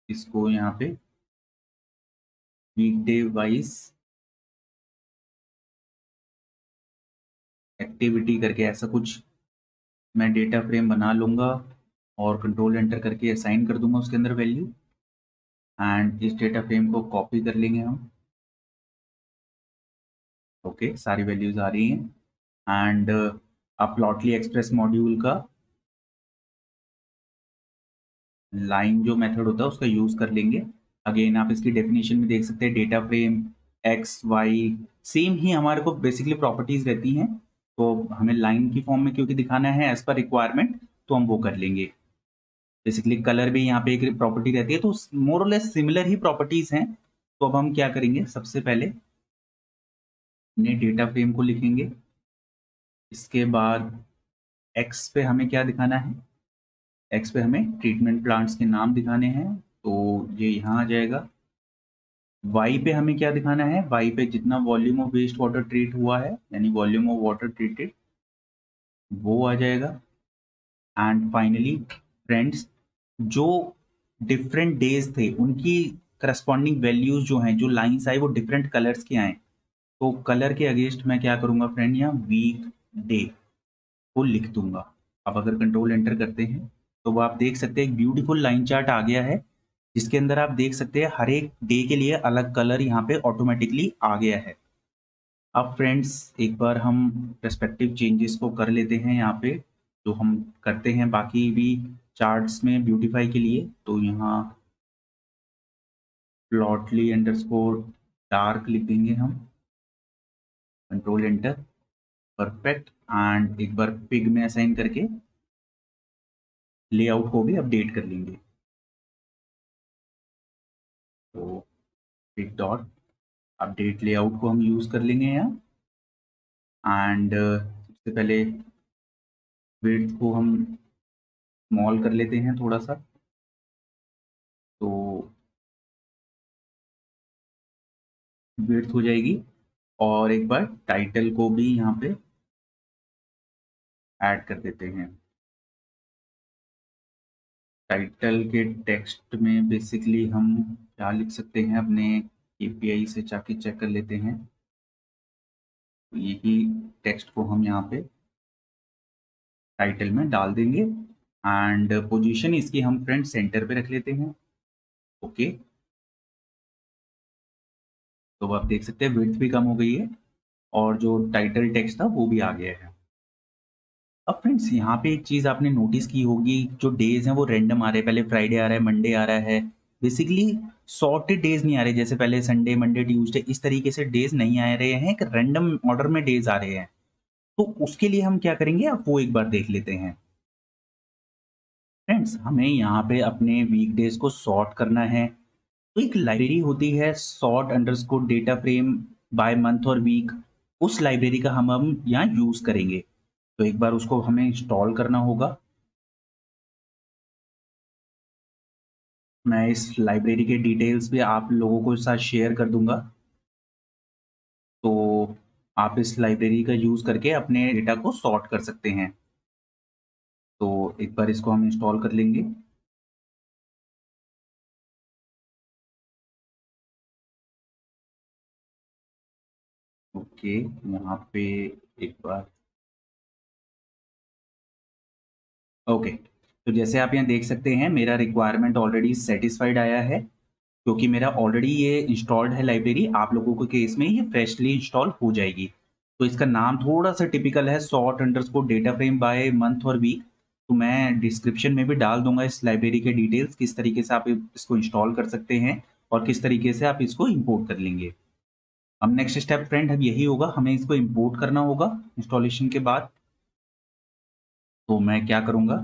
इसको यहाँ पे वीकडे वाइज एक्टिविटी करके ऐसा कुछ मैं डेटा फ्रेम बना लूँगा और कंट्रोल एंटर करके असाइन कर दूँगा उसके अंदर वैल्यू, एंड इस डेटा फ्रेम को कॉपी कर लेंगे हम। ओके, सारी वैल्यूज़ आ रही हैं। एंड अब प्लॉटली एक्सप्रेस मॉड्यूल का लाइन जो मेथड होता है उसका यूज़ कर लेंगे। अगेन आप इसकी डेफिनेशन में देख सकते हैं, data frame X Y same ही हमारे को बेसिकली प्रॉपर्टीज रहती हैं। तो हमें लाइन की फॉर्म में क्योंकि दिखाना है एज पर रिक्वायरमेंट, तो हम वो कर लेंगे। बेसिकली कलर भी यहाँ पे एक प्रॉपर्टी रहती है, तो मोर और लेस सिमिलर ही प्रॉपर्टीज हैं। तो अब हम क्या करेंगे, सबसे पहले अपने डेटा फ्रेम को लिखेंगे। इसके बाद एक्स पे हमें क्या दिखाना है, एक्स पे हमें ट्रीटमेंट प्लांट्स के नाम दिखाने हैं, तो ये यहाँ आ जाएगा। वाई पे हमें क्या दिखाना है, वाई पे जितना volume of waste water treat हुआ है, यानी वॉल्यूम ऑफ वाटर ट्रीटेड, वो आ जाएगा। एंड फाइनली फ्रेंड्स, जो डिफरेंट डेज थे उनकी करस्पॉन्डिंग वैल्यूज जो हैं, जो लाइंस आई वो डिफरेंट कलर्स के आए। तो कलर के अगेंस्ट मैं क्या करूंगा फ्रेंड, यहाँ वीक डे को लिख दूंगा। अब अगर कंट्रोल एंटर करते हैं तो वो आप देख सकते हैं एक ब्यूटीफुल लाइन चार्ट आ गया है, जिसके अंदर आप देख सकते हैं हर एक डे के लिए अलग कलर यहाँ पे ऑटोमेटिकली आ गया है। अब फ्रेंड्स एक बार हम रेस्पेक्टिव चेंजेस को कर लेते हैं यहाँ पे, जो हम करते हैं बाकी भी चार्ट्स में ब्यूटीफाई के लिए। तो यहाँ प्लॉटली अंडरस्कोर डार्क लिख देंगे हम, कंट्रोल एंटर, परफेक्ट। एंड एक बार पिग में असाइन करके लेआउट को भी अपडेट कर लेंगे। तो पिग डॉट अपडेट लेआउट को हम यूज कर लेंगे यहाँ। एंड सबसे पहले विड्थ को हम स्मॉल कर लेते हैं थोड़ा सा, तो विड्थ हो जाएगी। और एक बार टाइटल को भी यहाँ पे ऐड कर देते हैं। टाइटल के टेक्स्ट में बेसिकली हम क्या लिख सकते हैं, अपने एपीआई से जाके चेक कर लेते हैं। यही टेक्स्ट को हम यहाँ पे टाइटल में डाल देंगे। एंड पोजीशन इसकी हम फ्रेंड सेंटर पे रख लेते हैं। ओके, तो आप देख सकते हैं विड्थ भी कम हो गई है और जो टाइटल टेक्स्ट था वो भी आ गया है। अब फ्रेंड्स यहाँ पे एक चीज़ आपने नोटिस की होगी, जो डेज हैं वो रैंडम आ रहे हैं। पहले फ्राइडे आ रहा है, मंडे आ रहा है। बेसिकली सॉर्टेड डेज नहीं आ रहे, जैसे पहले संडे मंडे ट्यूसडे इस तरीके से डेज नहीं आ रहे हैं, एक रैंडम ऑर्डर में डेज आ रहे हैं। तो उसके लिए हम क्या करेंगे, आप वो एक बार देख लेते हैं। फ्रेंड्स हमें यहाँ पे अपने वीकडेज को सॉर्ट करना है। तो एक लाइब्रेरी होती है sort underscore data frame by month और वीक, उस लाइब्रेरी का हम यहाँ यूज करेंगे। तो एक बार उसको हमें इंस्टॉल करना होगा। मैं इस लाइब्रेरी के डिटेल्स भी आप लोगों को साथ शेयर कर दूंगा, तो आप इस लाइब्रेरी का यूज करके अपने डेटा को सॉर्ट कर सकते हैं। तो एक बार इसको हम इंस्टॉल कर लेंगे। ओके, यहाँ पे एक बार ओके, तो जैसे आप यहाँ देख सकते हैं मेरा रिक्वायरमेंट ऑलरेडी सेटिस्फाइड आया है, क्योंकि मेरा ऑलरेडी ये इंस्टॉल्ड है लाइब्रेरी। आप लोगों के केस में ये फ्रेशली इंस्टॉल हो जाएगी। तो इसका नाम थोड़ा सा टिपिकल है, sort underscore data frame by month और वीक। तो मैं डिस्क्रिप्शन में भी डाल दूंगा इस लाइब्रेरी के डिटेल्स, किस तरीके से आप इसको इंस्टॉल कर सकते हैं और किस तरीके से आप इसको इंपोर्ट कर लेंगे। अब नेक्स्ट स्टेप फ्रेंड अब यही होगा, हमें इसको इंपोर्ट करना होगा इंस्टॉलेशन के बाद। तो मैं क्या करूँगा,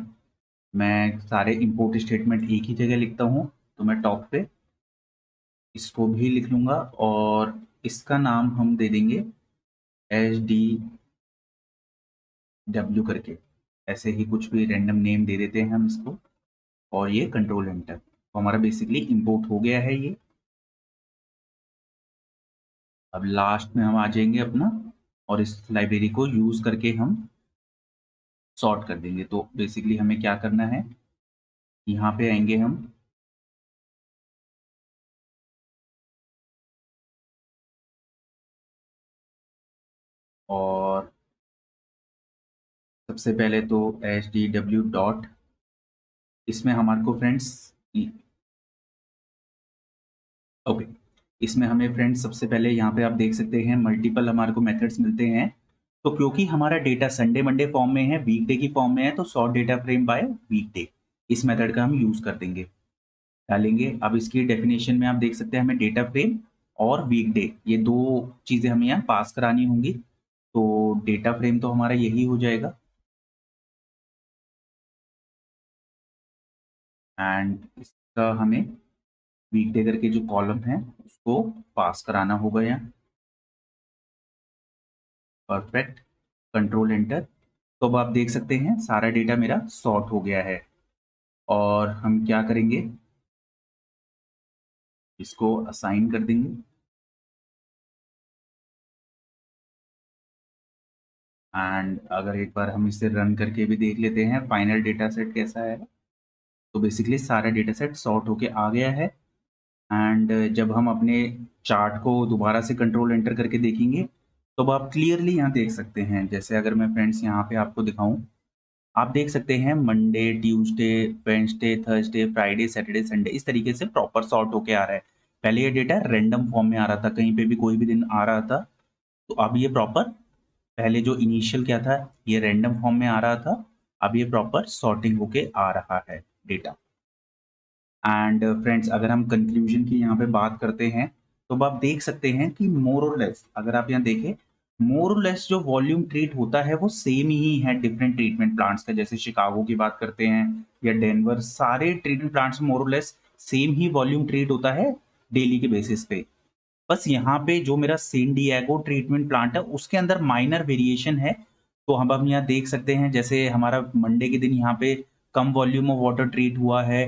मैं सारे इंपोर्ट स्टेटमेंट एक ही जगह लिखता हूँ। तो मैं टॉप पे इसको भी लिख लूँगा और इसका नाम हम दे देंगे HDW करके, ऐसे ही कुछ भी रैंडम नेम दे देते हैं हम इसको। और ये कंट्रोल एंटर, तो हमारा बेसिकली इंपोर्ट हो गया है ये। अब लास्ट में हम आ जाएंगे अपना, और इस लाइब्रेरी को यूज करके हम सॉर्ट कर देंगे। तो बेसिकली हमें क्या करना है, यहाँ पे आएंगे हम, और सबसे पहले तो HDW डॉट, इसमें हमारे को फ्रेंड्स, ओके, इसमें हमें फ्रेंड्स सबसे पहले यहाँ पे आप देख सकते हैं मल्टीपल हमारे को मेथड्स मिलते हैं। तो क्योंकि हमारा डेटा संडे मंडे फॉर्म में है, वीकडे की फॉर्म में है, तो सॉर्ट डेटा फ्रेम बाय वीकडे, इस मेथड का हम यूज कर देंगे, डालेंगे। अब इसकी डेफिनेशन में आप देख सकते हैं हमें डेटा फ्रेम और वीकडे, ये दो चीजें हमें यहाँ पास करानी होंगी। तो डेटा फ्रेम तो हमारा यही हो जाएगा, एंड इसका हमें वीकडे करके जो कॉलम है उसको पास कराना होगा यहाँ। Perfect, control enter. तो अब आप देख सकते हैं सारा डेटा मेरा सॉर्ट हो गया है। और हम क्या करेंगे, इसको असाइन कर देंगे, एंड अगर एक बार हम इसे रन करके भी देख लेते हैं फाइनल डेटा सेट कैसा है। तो बेसिकली सारा डेटा सेट सॉर्ट होके आ गया है। एंड जब हम अपने चार्ट को दोबारा से कंट्रोल एंटर करके देखेंगे, तो अब आप क्लियरली यहाँ देख सकते हैं, जैसे अगर मैं फ्रेंड्स यहाँ पे आपको दिखाऊं, आप देख सकते हैं Monday, Tuesday, Wednesday, Thursday, Friday, Saturday, Sunday, इस तरीके से प्रॉपर सॉर्ट होके आ रहा है। पहले ये डेटा रैंडम फॉर्म में आ रहा था, कहीं पे भी कोई भी दिन आ रहा था। तो अब ये प्रॉपर, पहले जो इनिशियल क्या था, ये रैंडम फॉर्म में आ रहा था, अब ये प्रॉपर सॉर्टिंग होके आ रहा है डेटा। एंड फ्रेंड्स अगर हम कंक्लूजन की यहाँ पे बात करते हैं, तो अब आप देख सकते हैं कि मोर और लेस, अगर आप यहाँ देखें, मोर और लेस जो वॉल्यूम ट्रीट होता है वो सेम ही है डिफरेंट ट्रीटमेंट प्लांट्स का। जैसे शिकागो की बात करते हैं या डेनवर, सारे ट्रीटमेंट प्लांट्स मोर और लेस सेम ही वॉल्यूम ट्रीट होता है डेली के बेसिस पे। बस यहाँ पे जो मेरा सेन डिएगो ट्रीटमेंट प्लांट है उसके अंदर माइनर वेरिएशन है। तो हम यहाँ देख सकते हैं, जैसे हमारा मंडे के दिन यहाँ पे कम वॉल्यूम ऑफ वाटर ट्रीट हुआ है।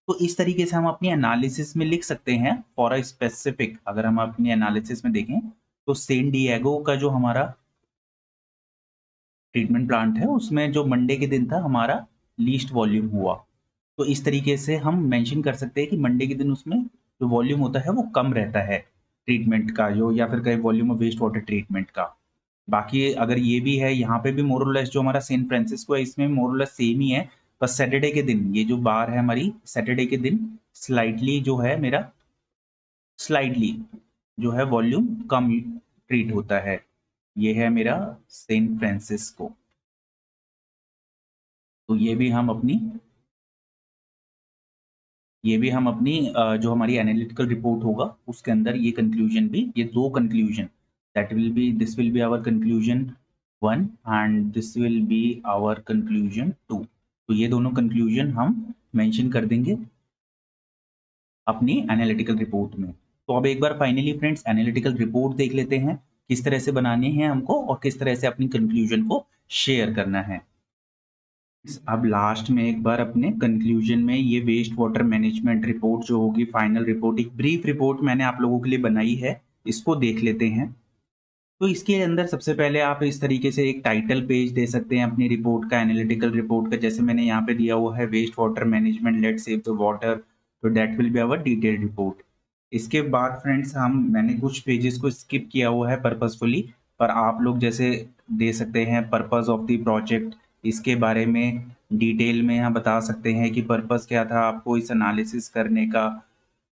तो इस तरीके से हम अपनी एनालिसिस में लिख सकते हैं फॉर अ स्पेसिफिक। अगर हम अपनी एनालिसिस में देखें, तो सेन डिएगो का जो हमारा ट्रीटमेंट प्लांट है उसमें जो मंडे के दिन था हमारा लीस्ट वॉल्यूम हुआ। तो इस तरीके से हम मेंशन कर सकते हैं कि मंडे के दिन उसमें जो वॉल्यूम होता है वो कम रहता है ट्रीटमेंट का, जो या फिर कहीं volume of waste water treatment का। बाकी अगर ये भी है, यहाँ पे भी मोर और लेस जो हमारा सेंट फ्रांसिस्को है इसमें मोर और लेस सेम ही है। बस सैटरडे के दिन, ये जो बार है हमारी, सैटरडे के दिन स्लाइटली जो है मेरा, स्लाइटली जो है वॉल्यूम कम ट्रीट होता है। ये है मेरा सेंट फ्रांसिस्को। तो ये भी हम अपनी जो हमारी एनालिटिकल रिपोर्ट होगा उसके अंदर ये कंक्लूजन भी, ये दो conclusion, that will be, this will be our conclusion 1 and this will be our conclusion 2। तो ये दोनों कंक्लूजन हम मेंशन कर देंगे अपनी एनालिटिकल रिपोर्ट में। तो अब एक बार फाइनली फ्रेंड्स एनालिटिकल रिपोर्ट देख लेते हैं किस तरह से बनाने हैं हमको और किस तरह से अपनी कंक्लूजन को शेयर करना है। अब लास्ट में एक बार अपने कंक्लूजन में ये वेस्ट वाटर मैनेजमेंट रिपोर्ट जो होगी, फाइनल रिपोर्ट, एक ब्रीफ रिपोर्ट मैंने आप लोगों के लिए बनाई है, इसको देख लेते हैं। तो इसके अंदर सबसे पहले आप इस तरीके से एक टाइटल पेज दे सकते हैं अपनी रिपोर्ट का, एनालिटिकल रिपोर्ट का, जैसे मैंने यहाँ पे दिया हुआ है waste water management, let's save the water. तो that will be our detailed report. इसके बाद फ्रेंड्स मैंने कुछ पेजेस को स्किप किया हुआ है पर्पसफुली, पर आप लोग जैसे दे सकते हैं पर्पस ऑफ द प्रोजेक्ट, इसके बारे में डिटेल में यहाँ बता सकते हैं कि पर्पस क्या था आपको इस एनालिसिस करने का,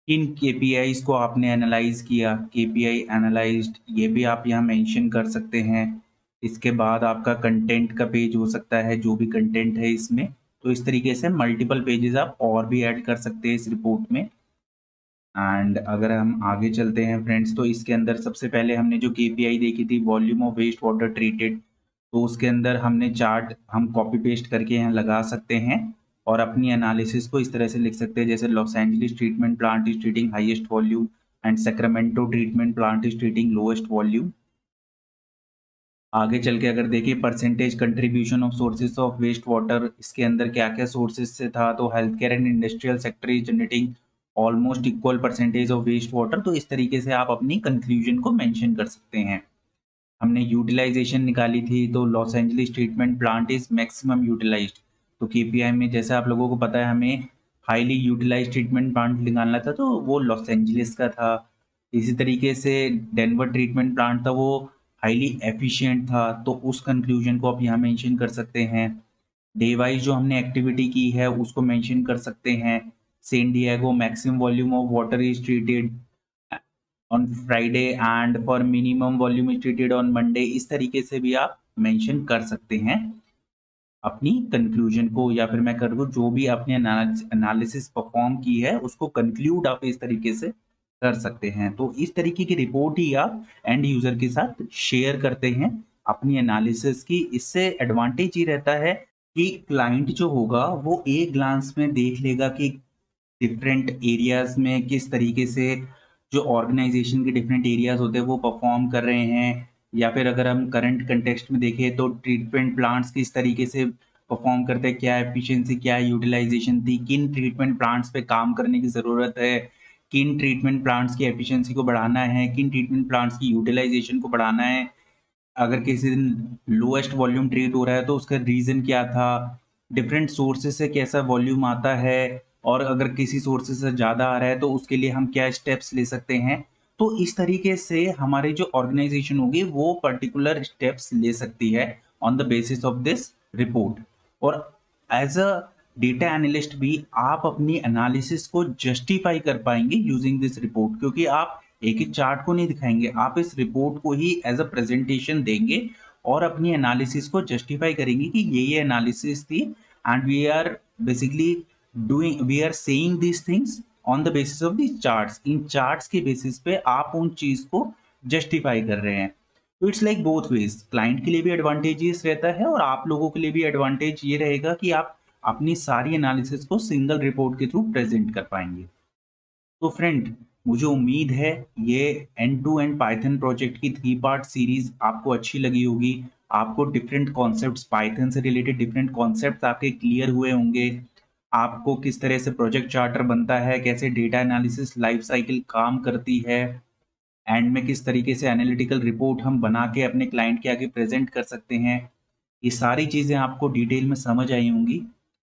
किन केपीआईज को आपने एनालाइज किया, केपीआई एनालाइज्ड, ये भी आप यहाँ मेंशन कर सकते हैं। इसके बाद आपका कंटेंट का पेज हो सकता है, जो भी कंटेंट है इसमें। तो इस तरीके से मल्टीपल पेजेस आप और भी ऐड कर सकते हैं इस रिपोर्ट में। एंड अगर हम आगे चलते हैं फ्रेंड्स, तो इसके अंदर सबसे पहले हमने जो केपीआई देखी थी, volume of waste water treated, तो उसके अंदर हमने चार्ट हम कॉपी पेस्ट करके यहाँ लगा सकते हैं और अपनी एनालिसिस को इस तरह से लिख सकते हैं, जैसे Los Angeles treatment plant is treating highest volume and Sacramento treatment plant is treating lowest volume. आगे चल के अगर देखिए percentage contribution of sources of waste water, इसके अंदर क्या क्या सोर्सेज से था, तो health care and industrial sector is generating almost equal percentage of waste water. तो इस तरीके से आप अपनी कंक्लूजन को मेंशन कर सकते हैं। हमने यूटिलाइजेशन निकाली थी, तो Los Angeles treatment plant is maximum utilized. तो केपीआई में जैसे आप लोगों को पता है हमें हाईली यूटिलाइज्ड ट्रीटमेंट प्लांट निकालना था, तो वो लॉस एंजलिस का था। इसी तरीके से डेनवर ट्रीटमेंट प्लांट था, वो हाईली एफिशिएंट था, तो उस कंक्लूजन को आप यहाँ मेंशन कर सकते हैं। डे वाइज जो हमने एक्टिविटी की है उसको मेंशन कर सकते हैं। Sen Diego maximum volume of water is treated on Friday and for minimum volume is treated on Monday. इस तरीके से भी आप मेंशन कर सकते हैं अपनी कंक्लूजन को, या फिर मैं कर दूं जो भी आपने एनालिसिस परफॉर्म की है उसको कंक्लूड आप इस तरीके से कर सकते हैं। तो इस तरीके की रिपोर्ट ही आप एंड यूजर के साथ शेयर करते हैं अपनी एनालिसिस की। इससे एडवांटेज ये रहता है कि क्लाइंट जो होगा वो एक ग्लांस में देख लेगा कि डिफरेंट एरियाज में किस तरीके से जो ऑर्गेनाइजेशन के डिफरेंट एरियाज होते हैं वो परफॉर्म कर रहे हैं, या फिर अगर हम करंट कंटेक्स्ट में देखें तो ट्रीटमेंट प्लांट्स किस तरीके से परफॉर्म करते हैं, क्या एफिशिएंसी क्या यूटिलाइजेशन थी, किन ट्रीटमेंट प्लांट्स पे काम करने की ज़रूरत है, किन ट्रीटमेंट प्लांट्स की एफिशिएंसी को बढ़ाना है, किन ट्रीटमेंट प्लांट्स की यूटिलाइजेशन को बढ़ाना है। अगर किसी दिन लोएस्ट वॉल्यूम ट्रीट हो रहा है तो उसका रीज़न क्या था, डिफरेंट सोर्सेज से कैसा वॉल्यूम आता है, और अगर किसी सोर्सेज से ज़्यादा आ रहा है तो उसके लिए हम क्या स्टेप्स ले सकते हैं। तो इस तरीके से हमारी जो ऑर्गेनाइजेशन होगी वो पर्टिकुलर स्टेप्स ले सकती है on the basis of this report. और एज अ डेटा एनालिस्ट भी आप अपनी एनालिसिस को जस्टिफाई कर पाएंगे यूजिंग दिस रिपोर्ट, क्योंकि आप एक ही चार्ट को नहीं दिखाएंगे, आप इस रिपोर्ट को ही एज अ प्रेजेंटेशन देंगे और अपनी एनालिसिस को जस्टिफाई करेंगे कि ये एनालिसिस थी and we are basically we are saying this things on the basis of this charts. इन चार्ट्स के बेसिस पे आप उन चीज को जस्टिफाई कर रहे हैं। तो it's like both ways, client के लिए भी एडवांटेजेस रहता है और आप लोगों के लिए भी एडवांटेज ये रहेगा कि आप अपनी सारी एनालिसिस को सिंगल रिपोर्ट के थ्रू प्रेजेंट कर पाएंगे। तो फ्रेंड, मुझे उम्मीद है ये end to end Python project की 3 पार्ट सीरीज आपको अच्छी लगी होगी। आपको डिफरेंट कॉन्सेप्ट्स, पाइथन से रिलेटेड डिफरेंट कॉन्सेप्ट्स आपके क्लियर हुए होंगे। आपको किस तरह से प्रोजेक्ट चार्टर बनता है, कैसे डेटा एनालिसिस लाइफ साइकिल काम करती है, एंड में किस तरीके से एनालिटिकल रिपोर्ट हम बना के अपने क्लाइंट के आगे प्रेजेंट कर सकते हैं। ये सारी चीज़ें आपको डिटेल में समझ आई होंगी।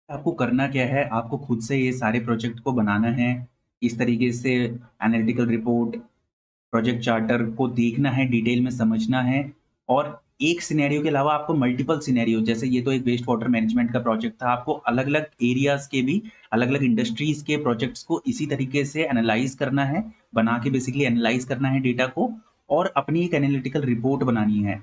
आपको करना क्या है, आपको खुद से ये सारे प्रोजेक्ट को बनाना है। इस तरीके से एनालिटिकल रिपोर्ट, प्रोजेक्ट चार्टर को देखना है, डिटेल में समझना है। और एक सिनेरियो के अलावा आपको मल्टीपल सिनेरियो, जैसे ये तो एक वेस्ट वाटर मैनेजमेंट का प्रोजेक्ट था, आपको अलग-अलग एरियाज़ के भी, अलग-अलग इंडस्ट्रीज़ के प्रोजेक्ट्स को इसी तरीके से एनालाइज़ करना है, बना के बेसिकली एनालाइज़ करना है डेटा को और अपनी एक एनालिटिकल रिपोर्ट बनानी है।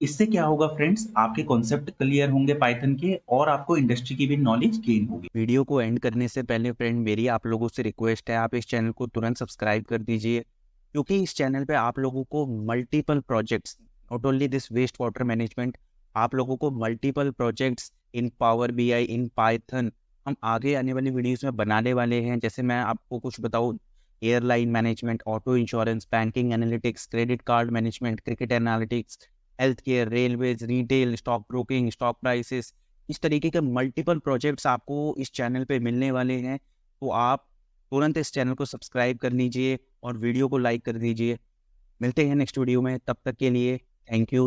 इससे क्या होगा फ्रेंड्स, आपके कॉन्सेप्ट क्लियर होंगे पाइथन के और आपको इंडस्ट्री की भी नॉलेज गेन होगी। वीडियो को एंड करने से पहले फ्रेंड मेरी आप लोगों से रिक्वेस्ट है, आप इस चैनल को तुरंत सब्सक्राइब कर दीजिए, क्योंकि इस चैनल पे आप लोगों को multiple projects, not only this waste water management, आप लोगों को multiple projects in Power BI, in Python हम आगे आने वाली वीडियोस में बनाने वाले हैं। जैसे मैं आपको कुछ बताऊँ, airline management, auto insurance, banking analytics, credit card management, cricket analytics, health care, railways, retail, stock broking, stock prices, इस तरीके के मल्टीपल प्रोजेक्ट्स आपको इस चैनल पे मिलने वाले हैं। तो आप तुरंत इस चैनल को सब्सक्राइब कर लीजिए और वीडियो को लाइक कर दीजिए। मिलते हैं नेक्स्ट वीडियो में, तब तक के लिए थैंक यू।